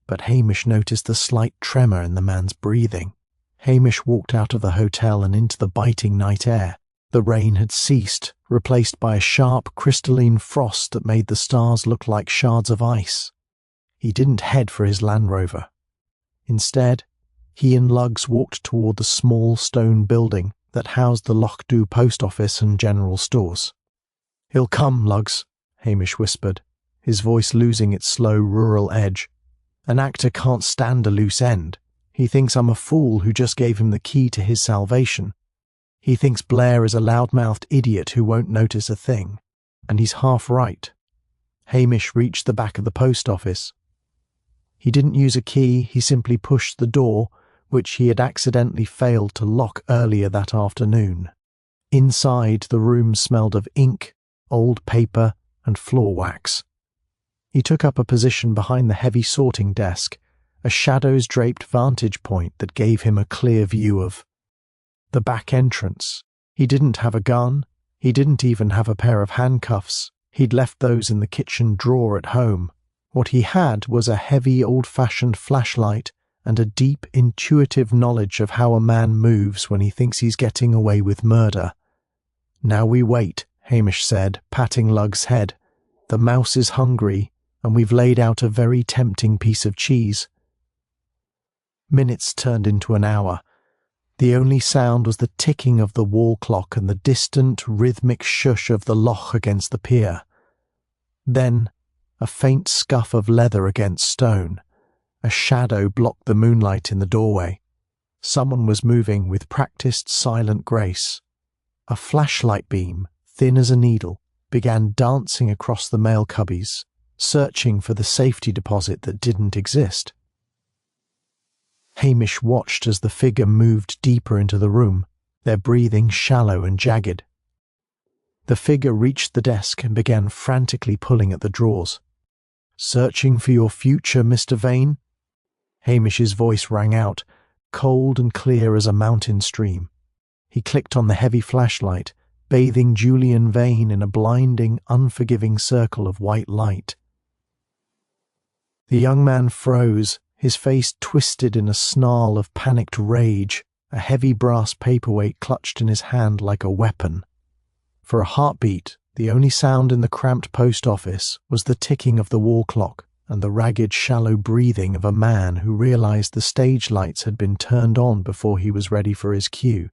but Hamish noticed the slight tremor in the man's breathing. Hamish walked out of the hotel and into the biting night air. The rain had ceased, replaced by a sharp, crystalline frost that made the stars look like shards of ice. He didn't head for his Land Rover. Instead, he and Lugs walked toward the small stone building that housed the Lochdubh post office and general stores. "He'll come, Lugs," Hamish whispered, his voice losing its slow rural edge. "An actor can't stand a loose end. He thinks I'm a fool who just gave him the key to his salvation. He thinks Blair is a loudmouthed idiot who won't notice a thing. And he's half right. Hamish reached the back of the post office. He didn't use a key, he simply pushed the door, which he had accidentally failed to lock earlier that afternoon. Inside, the room smelled of ink, old paper, and floor wax. He took up a position behind the heavy sorting desk, a shadows-draped vantage point that gave him a clear view of the back entrance. He didn't have a gun. He didn't even have a pair of handcuffs. He'd left those in the kitchen drawer at home. What he had was a heavy, old-fashioned flashlight and a deep, intuitive knowledge of how a man moves when he thinks he's getting away with murder. "Now we wait," Hamish said, patting Lug's head. "The mouse is hungry, and we've laid out a very tempting piece of cheese." Minutes turned into an hour. The only sound was the ticking of the wall clock and the distant, rhythmic shush of the loch against the pier. Then, a faint scuff of leather against stone. A shadow blocked the moonlight in the doorway. Someone was moving with practiced, silent grace. A flashlight beam, thin as a needle, began dancing across the mail cubbies, searching for the safety deposit that didn't exist. Hamish watched as the figure moved deeper into the room, their breathing shallow and jagged. The figure reached the desk and began frantically pulling at the drawers. "Searching for your future, Mr. Vane?" Hamish's voice rang out, cold and clear as a mountain stream. He clicked on the heavy flashlight, bathing Julian Vane in a blinding, unforgiving circle of white light. The young man froze, his face twisted in a snarl of panicked rage, a heavy brass paperweight clutched in his hand like a weapon. For a heartbeat, the only sound in the cramped post office was the ticking of the wall clock and the ragged, shallow breathing of a man who realized the stage lights had been turned on before he was ready for his cue.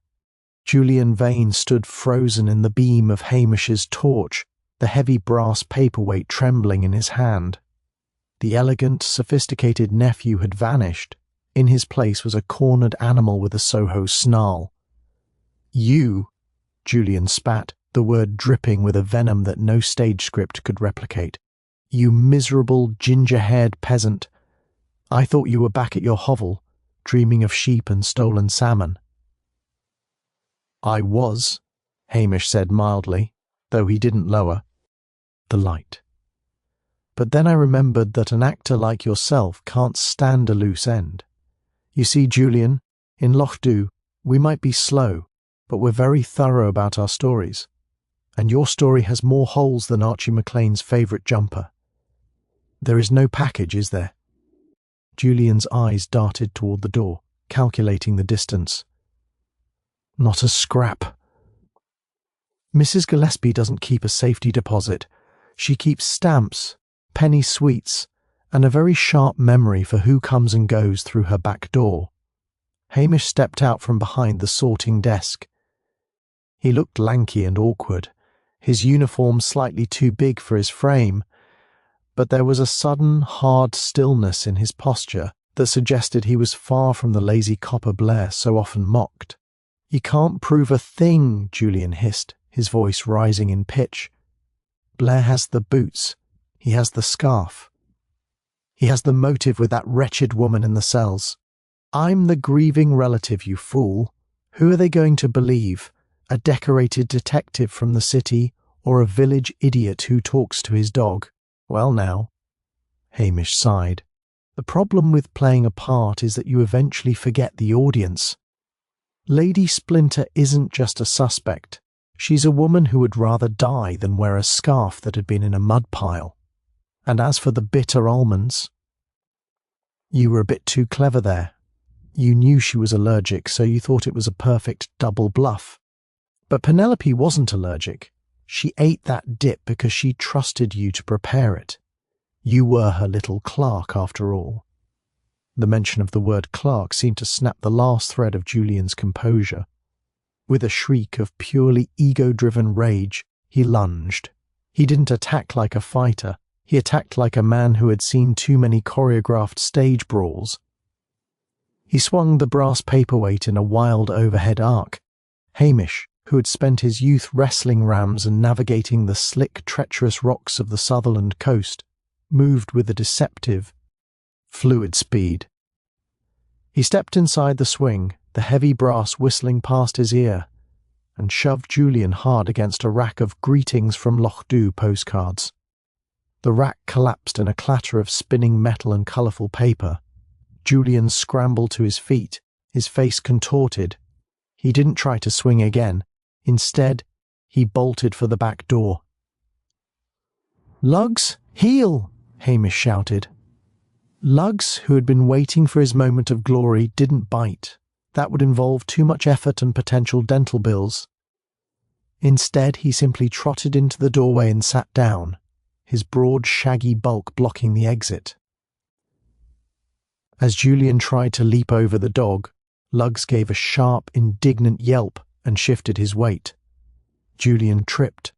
Julian Vane stood frozen in the beam of Hamish's torch, the heavy brass paperweight trembling in his hand. The elegant, sophisticated nephew had vanished. In his place was a cornered animal with a Soho snarl. "You," Julian spat, the word dripping with a venom that no stage script could replicate. "You miserable, ginger-haired peasant. I thought you were back at your hovel, dreaming of sheep and stolen salmon." "I was," Hamish said mildly, though he didn't lower the light. "But then I remembered that an actor like yourself can't stand a loose end. You see, Julian, in Lochdubh, we might be slow, but we're very thorough about our stories. And your story has more holes than Archie MacLean's favourite jumper. There is no package, is there?" Julian's eyes darted toward the door, calculating the distance. "Not a scrap." "Mrs. Gillespie doesn't keep a safety deposit. She keeps stamps, penny sweets, and a very sharp memory for who comes and goes through her back door." Hamish stepped out from behind the sorting desk. He looked lanky and awkward, his uniform slightly too big for his frame, but there was a sudden, hard stillness in his posture that suggested he was far from the lazy copper Blair so often mocked. "You can't prove a thing," Julian hissed, his voice rising in pitch. "Blair has the boots. He has the scarf. He has the motive with that wretched woman in the cells. I'm the grieving relative, you fool. Who are they going to believe? A decorated detective from the city, or a village idiot who talks to his dog? Well now," Hamish sighed, "the problem with playing a part is that you eventually forget the audience. Lady Splinter isn't just a suspect. She's a woman who would rather die than wear a scarf that had been in a mud pile. And as for the bitter almonds, you were a bit too clever there. You knew she was allergic, so you thought it was a perfect double bluff. But Penelope wasn't allergic. She ate that dip because she trusted you to prepare it. You were her little clerk, after all." The mention of the word clerk seemed to snap the last thread of Julian's composure. With a shriek of purely ego-driven rage, he lunged. He didn't attack like a fighter. He attacked like a man who had seen too many choreographed stage brawls. He swung the brass paperweight in a wild overhead arc. Hamish, who had spent his youth wrestling rams and navigating the slick, treacherous rocks of the Sutherland coast, moved with a deceptive, fluid speed. He stepped inside the swing, the heavy brass whistling past his ear, and shoved Julian hard against a rack of greetings from Lochdubh postcards. The rack collapsed in a clatter of spinning metal and colourful paper. Julian scrambled to his feet, his face contorted. He didn't try to swing again. Instead, he bolted for the back door. "Lugs, heel!" Hamish shouted. Lugs, who had been waiting for his moment of glory, didn't bite. That would involve too much effort and potential dental bills. Instead, he simply trotted into the doorway and sat down, his broad, shaggy bulk blocking the exit. As Julian tried to leap over the dog, Lugs gave a sharp, indignant yelp and shifted his weight. Julian tripped,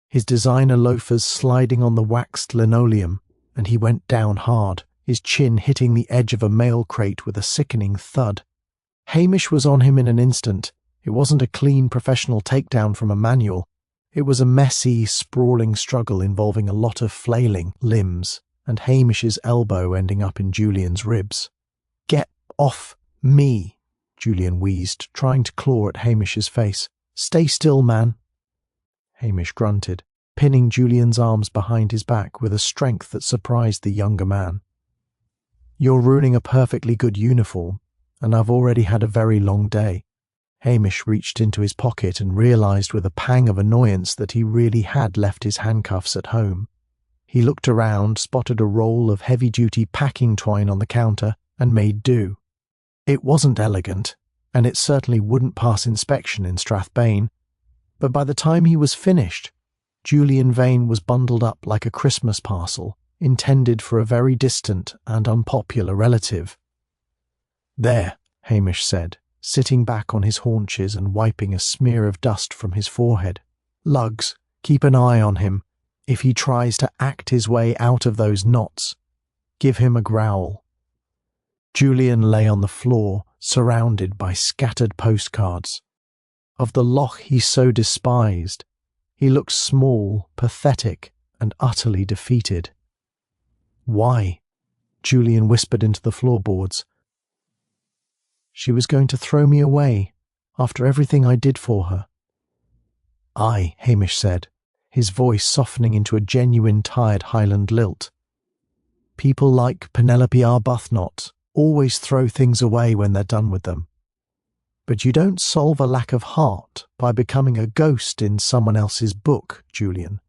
his designer loafers sliding on the waxed linoleum, and he went down hard, his chin hitting the edge of a mail crate with a sickening thud. Hamish was on him in an instant. It wasn't a clean professional takedown from a manual. It was a messy, sprawling struggle involving a lot of flailing limbs, and Hamish's elbow ending up in Julian's ribs. "Get off me," Julian wheezed, trying to claw at Hamish's face. "Stay still, man." Hamish grunted, pinning Julian's arms behind his back with a strength that surprised the younger man. "You're ruining a perfectly good uniform, and I've already had a very long day." Hamish reached into his pocket and realised with a pang of annoyance that he really had left his handcuffs at home. He looked around, spotted a roll of heavy-duty packing twine on the counter, and made do. It wasn't elegant, and it certainly wouldn't pass inspection in Strathbane, but by the time he was finished, Julian Vane was bundled up like a Christmas parcel, intended for a very distant and unpopular relative. "There," Hamish said, sitting back on his haunches and wiping a smear of dust from his forehead. "Lugs, keep an eye on him. If he tries to act his way out of those knots, give him a growl." Julian lay on the floor, surrounded by scattered postcards. Of the loch he so despised, he looked small, pathetic, and utterly defeated. "Why?" Julian whispered into the floorboards. "She was going to throw me away, after everything I did for her." "Aye," Hamish said, his voice softening into a genuine tired Highland lilt. "People like Penelope Arbuthnot always throw things away when they're done with them. But you don't solve a lack of heart by becoming a ghost in someone else's book, Julian.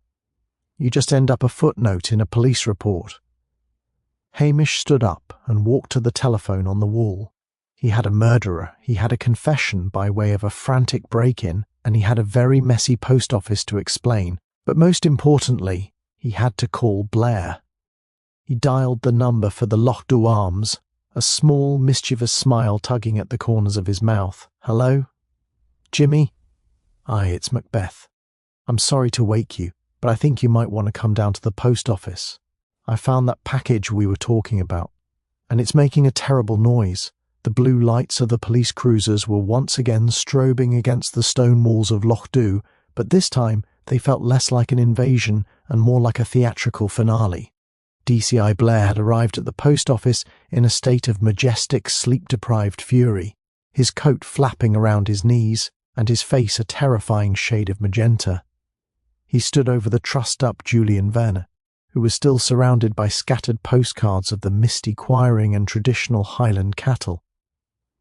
You just end up a footnote in a police report." Hamish stood up and walked to the telephone on the wall. He had a murderer, he had a confession by way of a frantic break-in, and he had a very messy post office to explain. But most importantly, he had to call Blair. He dialed the number for the Lochdubh Arms, a small, mischievous smile tugging at the corners of his mouth. "Hello? Jimmy?" "Aye, it's Macbeth. I'm sorry to wake you, but I think you might want to come down to the post office. I found that package we were talking about, and it's making a terrible noise." The blue lights of the police cruisers were once again strobing against the stone walls of Lochdubh, but this time they felt less like an invasion and more like a theatrical finale. DCI Blair had arrived at the post office in a state of majestic, sleep-deprived fury, his coat flapping around his knees, and his face a terrifying shade of magenta. He stood over the trussed-up Julian Vane, who was still surrounded by scattered postcards of the misty quiring and traditional Highland cattle.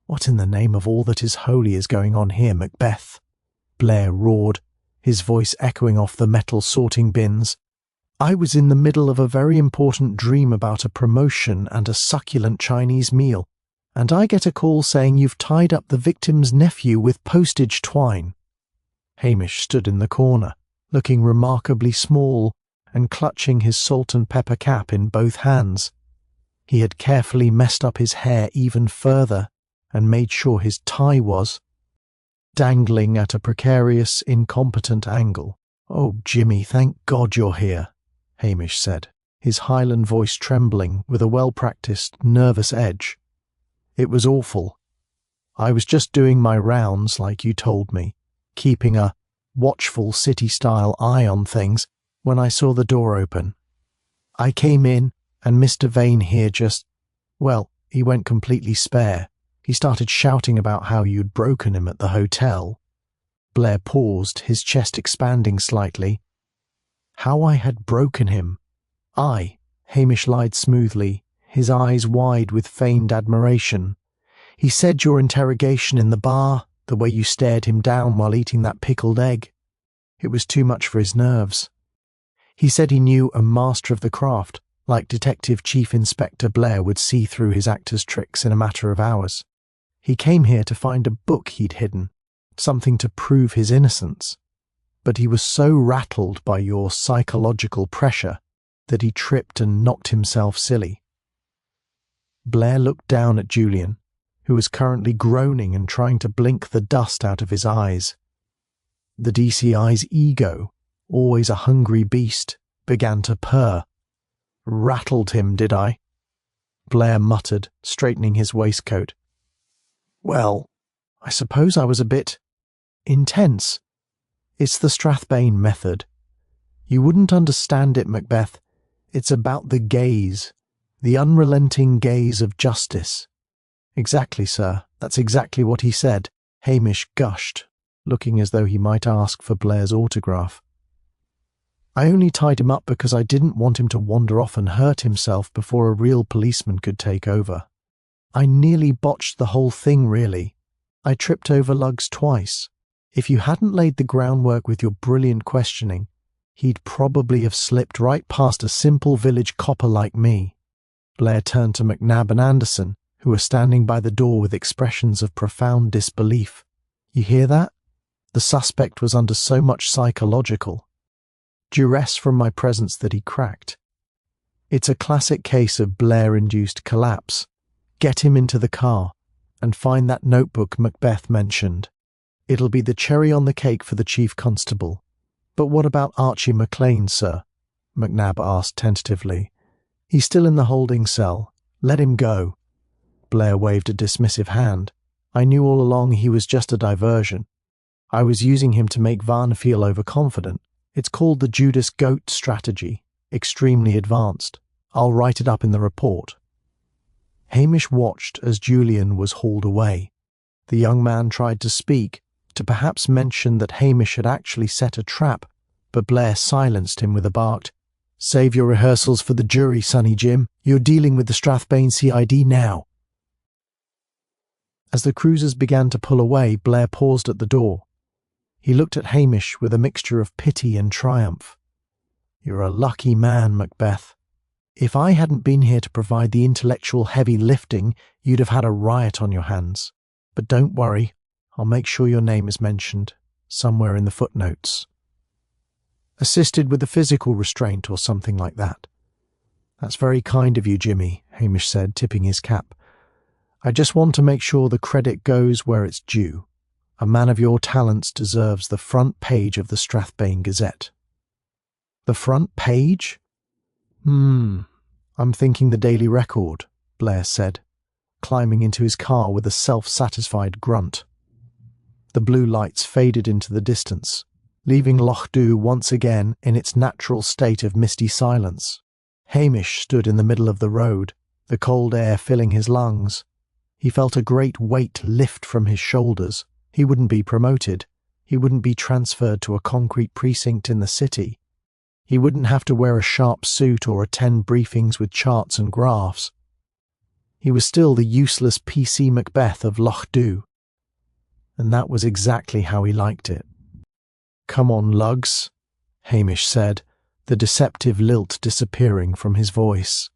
"What in the name of all that is holy is going on here, Macbeth?" Blair roared, his voice echoing off the metal sorting bins. "I was in the middle of a very important dream about a promotion and a succulent Chinese meal, and I get a call saying you've tied up the victim's nephew with postage twine." Hamish stood in the corner, looking remarkably small and clutching his salt and pepper cap in both hands. He had carefully messed up his hair even further and made sure his tie was dangling at a precarious, incompetent angle. "Oh, Jimmy, thank God you're here," Hamish said, his Highland voice trembling with a well-practiced, nervous edge. It was awful. I was just doing my rounds like you told me, keeping a watchful city-style eye on things when I saw the door open. I came in and Mr. Vane here he went completely spare. He started shouting about how you'd broken him at the hotel. Blair paused, his chest expanding slightly. How I had broken him. Hamish lied smoothly, his eyes wide with feigned admiration. He said your interrogation in the bar, the way you stared him down while eating that pickled egg. It was too much for his nerves. He said he knew a master of the craft, like Detective Chief Inspector Blair would see through his actor's tricks in a matter of hours. He came here to find a book he'd hidden, something to prove his innocence. But he was so rattled by your psychological pressure that he tripped and knocked himself silly. Blair looked down at Julian, who was currently groaning and trying to blink the dust out of his eyes. The DCI's ego, always a hungry beast, began to purr. Rattled him, did I? Blair muttered, straightening his waistcoat. Well, I suppose I was a bit intense. It's the Strathbane method. You wouldn't understand it, Macbeth. It's about the gaze, the unrelenting gaze of justice. Exactly, sir. That's exactly what he said. Hamish gushed, looking as though he might ask for Blair's autograph. I only tied him up because I didn't want him to wander off and hurt himself before a real policeman could take over. I nearly botched the whole thing, really. I tripped over Lugs twice. If you hadn't laid the groundwork with your brilliant questioning, he'd probably have slipped right past a simple village copper like me. Blair turned to McNab and Anderson, who were standing by the door with expressions of profound disbelief. You hear that? The suspect was under so much psychological duress from my presence that he cracked. It's a classic case of Blair-induced collapse. Get him into the car and find that notebook Macbeth mentioned. It'll be the cherry on the cake for the chief constable. But what about Archie McLean, sir? McNab asked tentatively. He's still in the holding cell. Let him go. Blair waved a dismissive hand. I knew all along he was just a diversion. I was using him to make Varn feel overconfident. It's called the Judas Goat strategy. Extremely advanced. I'll write it up in the report. Hamish watched as Julian was hauled away. The young man tried to speak, to perhaps mention that Hamish had actually set a trap, but Blair silenced him with a barked, "Save your rehearsals for the jury, Sonny Jim. You're dealing with the Strathbane CID now." As the cruisers began to pull away, Blair paused at the door. He looked at Hamish with a mixture of pity and triumph. "You're a lucky man, Macbeth. If I hadn't been here to provide the intellectual heavy lifting, you'd have had a riot on your hands. But don't worry, I'll make sure your name is mentioned, somewhere in the footnotes. Assisted with the physical restraint or something like that." "That's very kind of you, Jimmy," Hamish said, tipping his cap. "I just want to make sure the credit goes where it's due. A man of your talents deserves the front page of the Strathbane Gazette." "The front page?" I'm thinking the Daily Record," Blair said, climbing into his car with a self-satisfied grunt. The blue lights faded into the distance, leaving Lochdubh once again in its natural state of misty silence. Hamish stood in the middle of the road, the cold air filling his lungs. He felt a great weight lift from his shoulders. He wouldn't be promoted. He wouldn't be transferred to a concrete precinct in the city. He wouldn't have to wear a sharp suit or attend briefings with charts and graphs. He was still the useless PC Macbeth of Lochdubh. And that was exactly how he liked it. "Come on, Lugs," Hamish said, the deceptive lilt disappearing from his voice.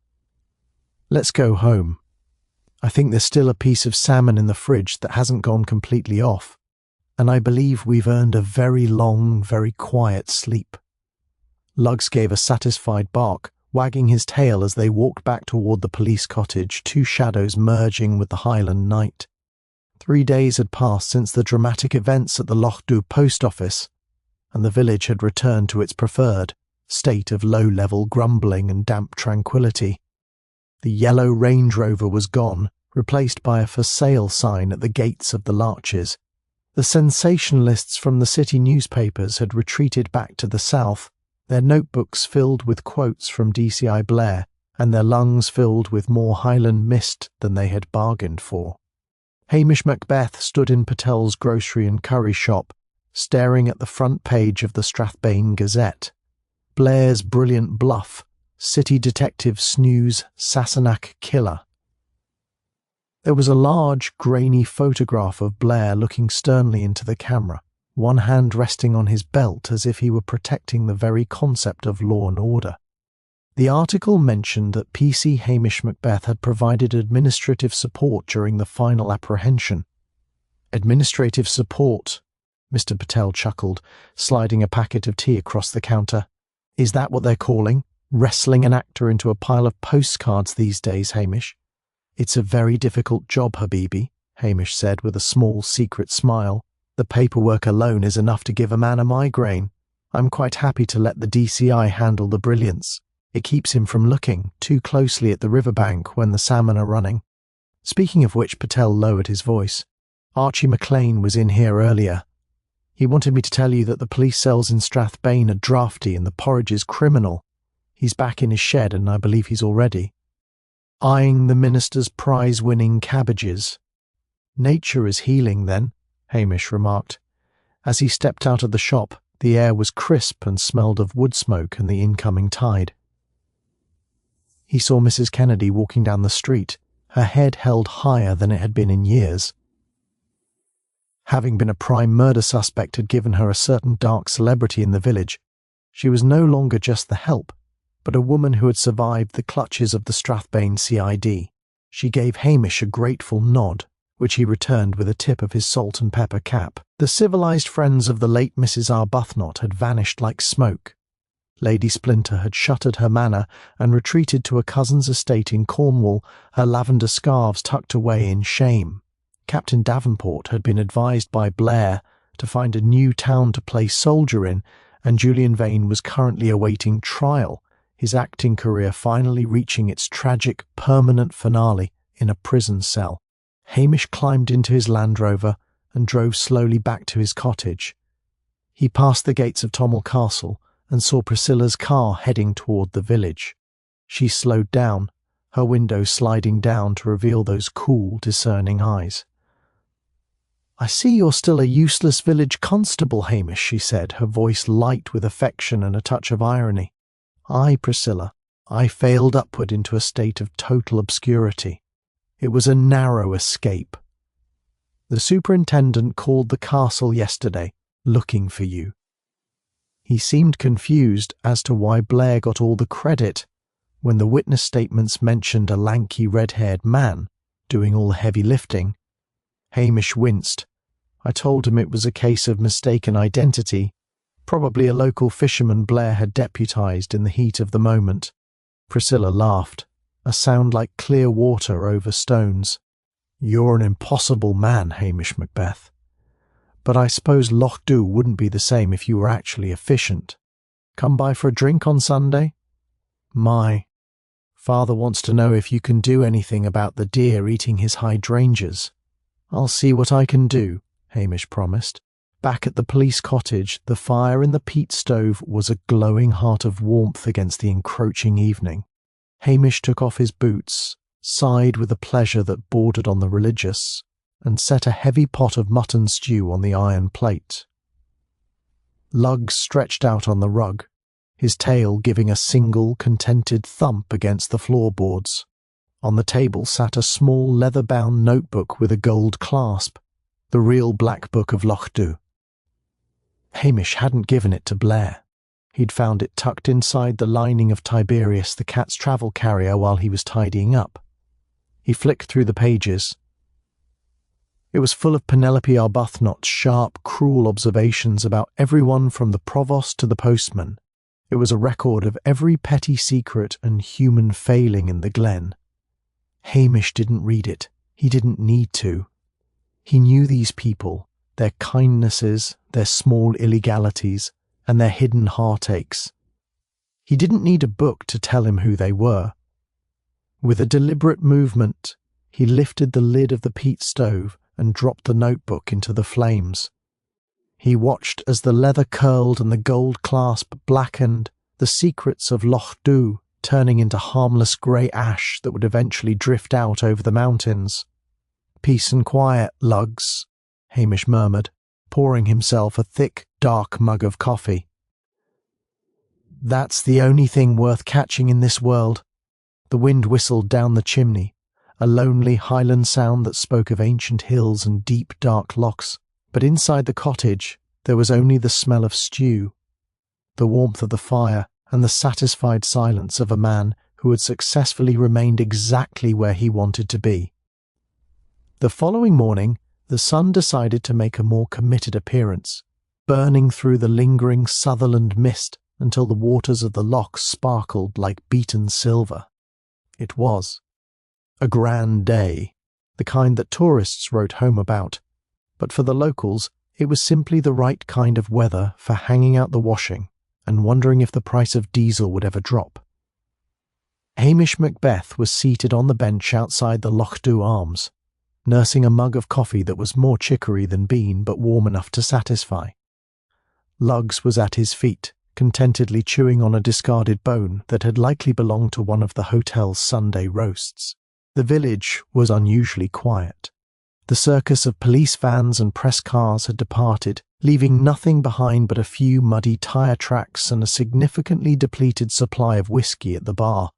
"Let's go home. I think there's still a piece of salmon in the fridge that hasn't gone completely off, and I believe we've earned a very long, very quiet sleep." Lugs gave a satisfied bark, wagging his tail as they walked back toward the police cottage, two shadows merging with the Highland night. 3 days had passed since the dramatic events at the Lochdubh post office, and the village had returned to its preferred state of low-level grumbling and damp tranquility. The yellow Range Rover was gone, replaced by a for sale sign at the gates of the Larches. The sensationalists from the city newspapers had retreated back to the south, their notebooks filled with quotes from DCI Blair and their lungs filled with more Highland mist than they had bargained for. Hamish Macbeth stood in Patel's grocery and curry shop, staring at the front page of the Strathbane Gazette. Blair's brilliant bluff, city detective snooze Sassenach killer. There was a large, grainy photograph of Blair looking sternly into the camera, one hand resting on his belt as if he were protecting the very concept of law and order. The article mentioned that PC Hamish Macbeth had provided administrative support during the final apprehension. Administrative support, Mr. Patel chuckled, sliding a packet of tea across the counter. Is that what they're calling? Wrestling an actor into a pile of postcards these days, Hamish? It's a very difficult job, Habibi, Hamish said with a small secret smile. The paperwork alone is enough to give a man a migraine. I'm quite happy to let the DCI handle the brilliance. It keeps him from looking too closely at the riverbank when the salmon are running. Speaking of which, Patel lowered his voice. Archie McLean was in here earlier. He wanted me to tell you that the police cells in Strathbane are drafty and the porridge is criminal. He's back in his shed and I believe he's already eyeing the minister's prize-winning cabbages. Nature is healing, then, Hamish remarked. As he stepped out of the shop, the air was crisp and smelled of wood smoke and the incoming tide. He saw Mrs. Kennedy walking down the street, her head held higher than it had been in years. Having been a prime murder suspect had given her a certain dark celebrity in the village. She was no longer just the help, but a woman who had survived the clutches of the Strathbane CID. She gave Hamish a grateful nod, which he returned with a tip of his salt and pepper cap. The civilized friends of the late Mrs. Arbuthnot had vanished like smoke. Lady Splinter had shuttered her manor and retreated to a cousin's estate in Cornwall, her lavender scarves tucked away in shame. Captain Davenport had been advised by Blair to find a new town to play soldier in, and Julian Vane was currently awaiting trial, his acting career finally reaching its tragic, permanent finale in a prison cell. Hamish climbed into his Land Rover and drove slowly back to his cottage. He passed the gates of Tommel Castle and saw Priscilla's car heading toward the village. She slowed down, her window sliding down to reveal those cool, discerning eyes. "I see you're still a useless village constable, Hamish," she said, her voice light with affection and a touch of irony. "Aye, Priscilla, I failed upward into a state of total obscurity. It was a narrow escape. The superintendent called the castle yesterday, looking for you." He seemed confused as to why Blair got all the credit when the witness statements mentioned a lanky red-haired man doing all the heavy lifting. Hamish winced. "I told him it was a case of mistaken identity, probably a local fisherman Blair had deputized in the heat of the moment." Priscilla laughed, a sound like clear water over stones. "You're an impossible man, Hamish Macbeth. But I suppose Lochdubh wouldn't be the same if you were actually efficient. Come by for a drink on Sunday? My, father wants to know if you can do anything about the deer eating his hydrangeas." "I'll see what I can do," Hamish promised. Back at the police cottage, the fire in the peat stove was a glowing heart of warmth against the encroaching evening. Hamish took off his boots, sighed with a pleasure that bordered on the religious, and set a heavy pot of mutton stew on the iron plate. Lugg stretched out on the rug, his tail giving a single, contented thump against the floorboards. On the table sat a small leather-bound notebook with a gold clasp, the real Black Book of Lochdubh. Hamish hadn't given it to Blair. He'd found it tucked inside the lining of Tiberius the cat's travel carrier while he was tidying up. He flicked through the pages. It was full of Penelope Arbuthnot's sharp, cruel observations about everyone from the provost to the postman. It was a record of every petty secret and human failing in the glen. Hamish didn't read it. He didn't need to. He knew these people, their kindnesses, their small illegalities, and their hidden heartaches. He didn't need a book to tell him who they were. With a deliberate movement, He lifted the lid of the peat stove and dropped the notebook into the flames. He watched as the leather curled and the gold clasp blackened, the secrets of Lochdubh turning into harmless grey ash that would eventually drift out over the mountains. "Peace and quiet, lugs," Hamish murmured, pouring himself a thick, dark mug of coffee. "That's the only thing worth catching in this world." The wind whistled down the chimney, a lonely Highland sound that spoke of ancient hills and deep, dark lochs. But inside the cottage there was only the smell of stew, the warmth of the fire, and the satisfied silence of a man who had successfully remained exactly where he wanted to be. The following morning, the sun decided to make a more committed appearance, burning through the lingering Sutherland mist until the waters of the loch sparkled like beaten silver. It was a grand day, the kind that tourists wrote home about, but for the locals it was simply the right kind of weather for hanging out the washing and wondering if the price of diesel would ever drop. Hamish Macbeth was seated on the bench outside the Lochdubh Arms, nursing a mug of coffee that was more chicory than bean but warm enough to satisfy. Lugs was at his feet, contentedly chewing on a discarded bone that had likely belonged to one of the hotel's Sunday roasts. The village was unusually quiet. The circus of police vans and press cars had departed, leaving nothing behind but a few muddy tyre tracks and a significantly depleted supply of whiskey at the bar.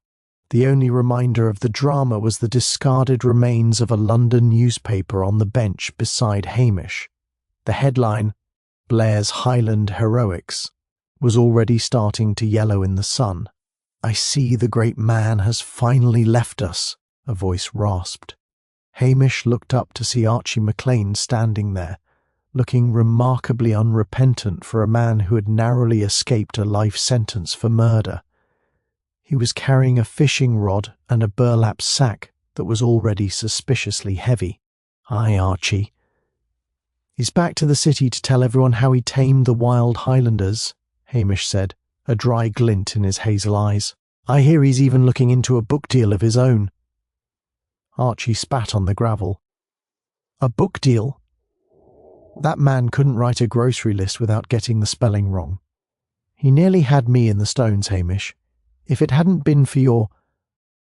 The only reminder of the drama was the discarded remains of a London newspaper on the bench beside Hamish. The headline, "Blair's Highland Heroics," was already starting to yellow in the sun. "I see the great man has finally left us," a voice rasped. Hamish looked up to see Archie MacLean standing there, looking remarkably unrepentant for a man who had narrowly escaped a life sentence for murder. He was carrying a fishing rod and a burlap sack that was already suspiciously heavy. "Aye, Archie." "He's back to the city to tell everyone how he tamed the wild Highlanders," Hamish said, a dry glint in his hazel eyes. "I hear he's even looking into a book deal of his own." Archie spat on the gravel. "A book deal? That man couldn't write a grocery list without getting the spelling wrong. He nearly had me in the stones, Hamish. If it hadn't been for your,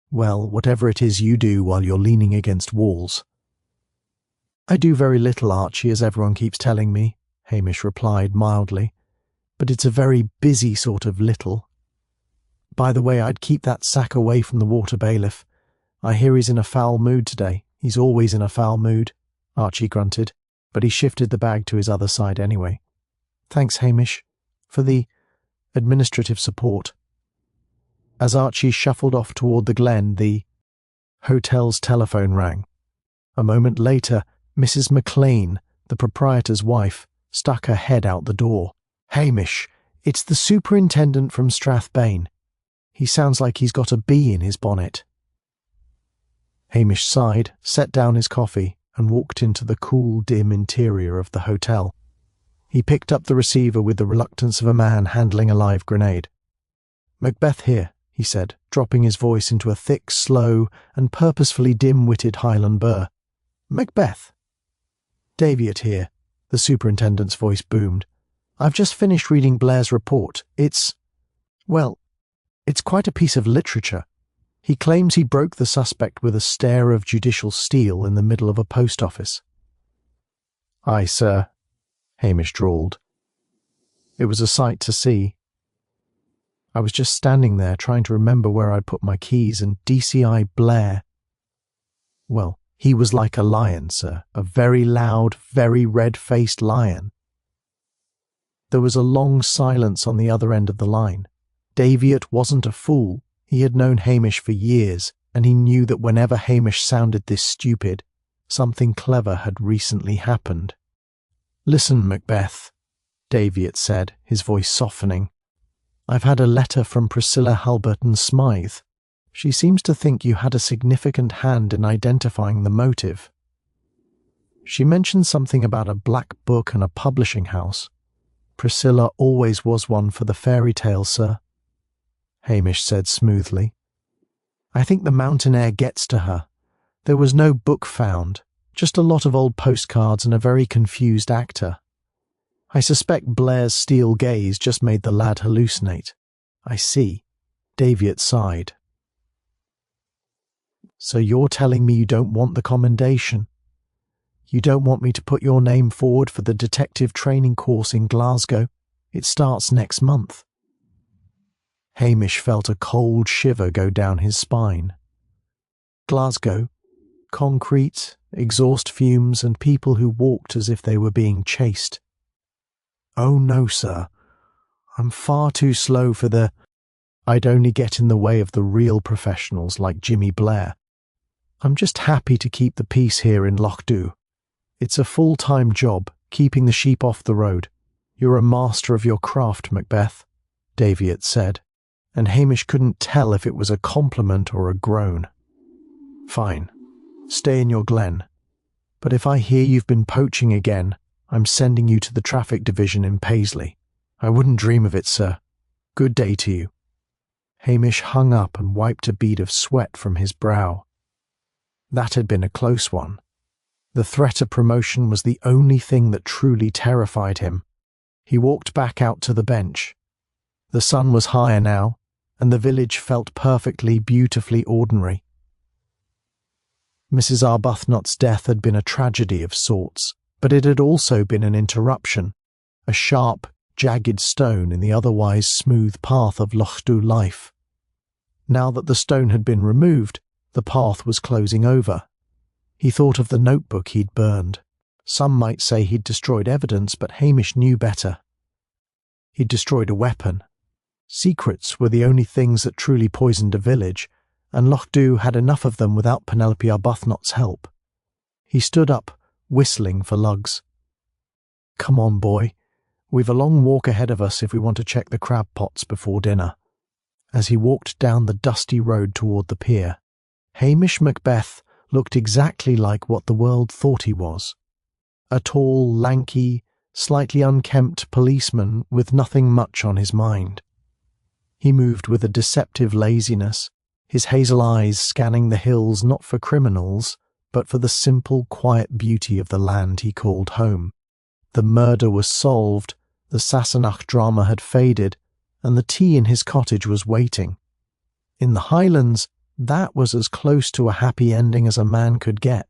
well, whatever it is you do while you're leaning against walls." "I do very little, Archie, as everyone keeps telling me," Hamish replied mildly. "But it's a very busy sort of little. By the way, I'd keep that sack away from the water bailiff. I hear he's in a foul mood today." "He's always in a foul mood," Archie grunted, but he shifted the bag to his other side anyway. "Thanks, Hamish, for the administrative support." As Archie shuffled off toward the glen, the hotel's telephone rang. A moment later, Mrs. MacLean, the proprietor's wife, stuck her head out the door. "Hamish, it's the superintendent from Strathbane. He sounds like he's got a bee in his bonnet." Hamish sighed, set down his coffee, and walked into the cool, dim interior of the hotel. He picked up the receiver with the reluctance of a man handling a live grenade. "Macbeth here," he said, dropping his voice into a thick, slow, and purposefully dim-witted Highland burr. "Macbeth." "Daviot here," the superintendent's voice boomed. "I've just finished reading Blair's report. It's quite a piece of literature. He claims he broke the suspect with a stare of judicial steel in the middle of a post office." "Aye, sir," Hamish drawled. It was a sight to see. I was just standing there trying to remember where I'd put my keys, and DCI Blair. Well, he was like a lion, sir, a very loud, very red-faced lion. There was a long silence on the other end of the line. Daviot wasn't a fool. He had known Hamish for years, and he knew that whenever Hamish sounded this stupid, something clever had recently happened. "Listen, Macbeth," Daviot said, his voice softening. "I've had a letter from Priscilla Halberton Smythe. She seems to think you had a significant hand in identifying the motive. She mentioned something about a black book and a publishing house. Priscilla always was one for the fairy tale, sir," Hamish said smoothly. "I think the mountain air gets to her. There was no book found, just a lot of old postcards and a very confused actor. I suspect Blair's steel gaze just made the lad hallucinate. I see. Daviot sighed. So you're telling me you don't want the commendation? You don't want me to put your name forward for the detective training course in Glasgow? It starts next month. Hamish felt a cold shiver go down his spine. Glasgow, concrete, exhaust fumes, and people who walked as if they were being chased. Oh no, sir. I'm far too slow for the... I'd only get in the way of the real professionals like Jimmy Blair. I'm just happy to keep the peace here in Lochdubh. It's a full-time job, keeping the sheep off the road. You're a master of your craft, Macbeth, Daviot said, and Hamish couldn't tell if it was a compliment or a groan. Fine. Stay in your glen. But if I hear you've been poaching again, I'm sending you to the traffic division in Paisley. I wouldn't dream of it, sir. Good day to you. Hamish hung up and wiped a bead of sweat from his brow. That had been a close one. The threat of promotion was the only thing that truly terrified him. He walked back out to the bench. The sun was higher now, and the village felt perfectly, beautifully ordinary. Mrs. Arbuthnot's death had been a tragedy of sorts, but it had also been an interruption, a sharp, jagged stone in the otherwise smooth path of Lochdubh life. Now that the stone had been removed, the path was closing over. He thought of the notebook he'd burned. Some might say he'd destroyed evidence, but Hamish knew better. He'd destroyed a weapon. Secrets were the only things that truly poisoned a village, and Lochdubh had enough of them without Penelope Arbuthnot's help. He stood up, whistling for lugs. Come on, boy. We've a long walk ahead of us if we want to check the crab pots before dinner. As he walked down the dusty road toward the pier, Hamish Macbeth looked exactly like what the world thought he was. A tall, lanky, slightly unkempt policeman with nothing much on his mind. He moved with a deceptive laziness, his hazel eyes scanning the hills not for criminals, but for the simple, quiet beauty of the land he called home. The murder was solved, the Sassenach drama had faded, and the tea in his cottage was waiting. In the Highlands, that was as close to a happy ending as a man could get.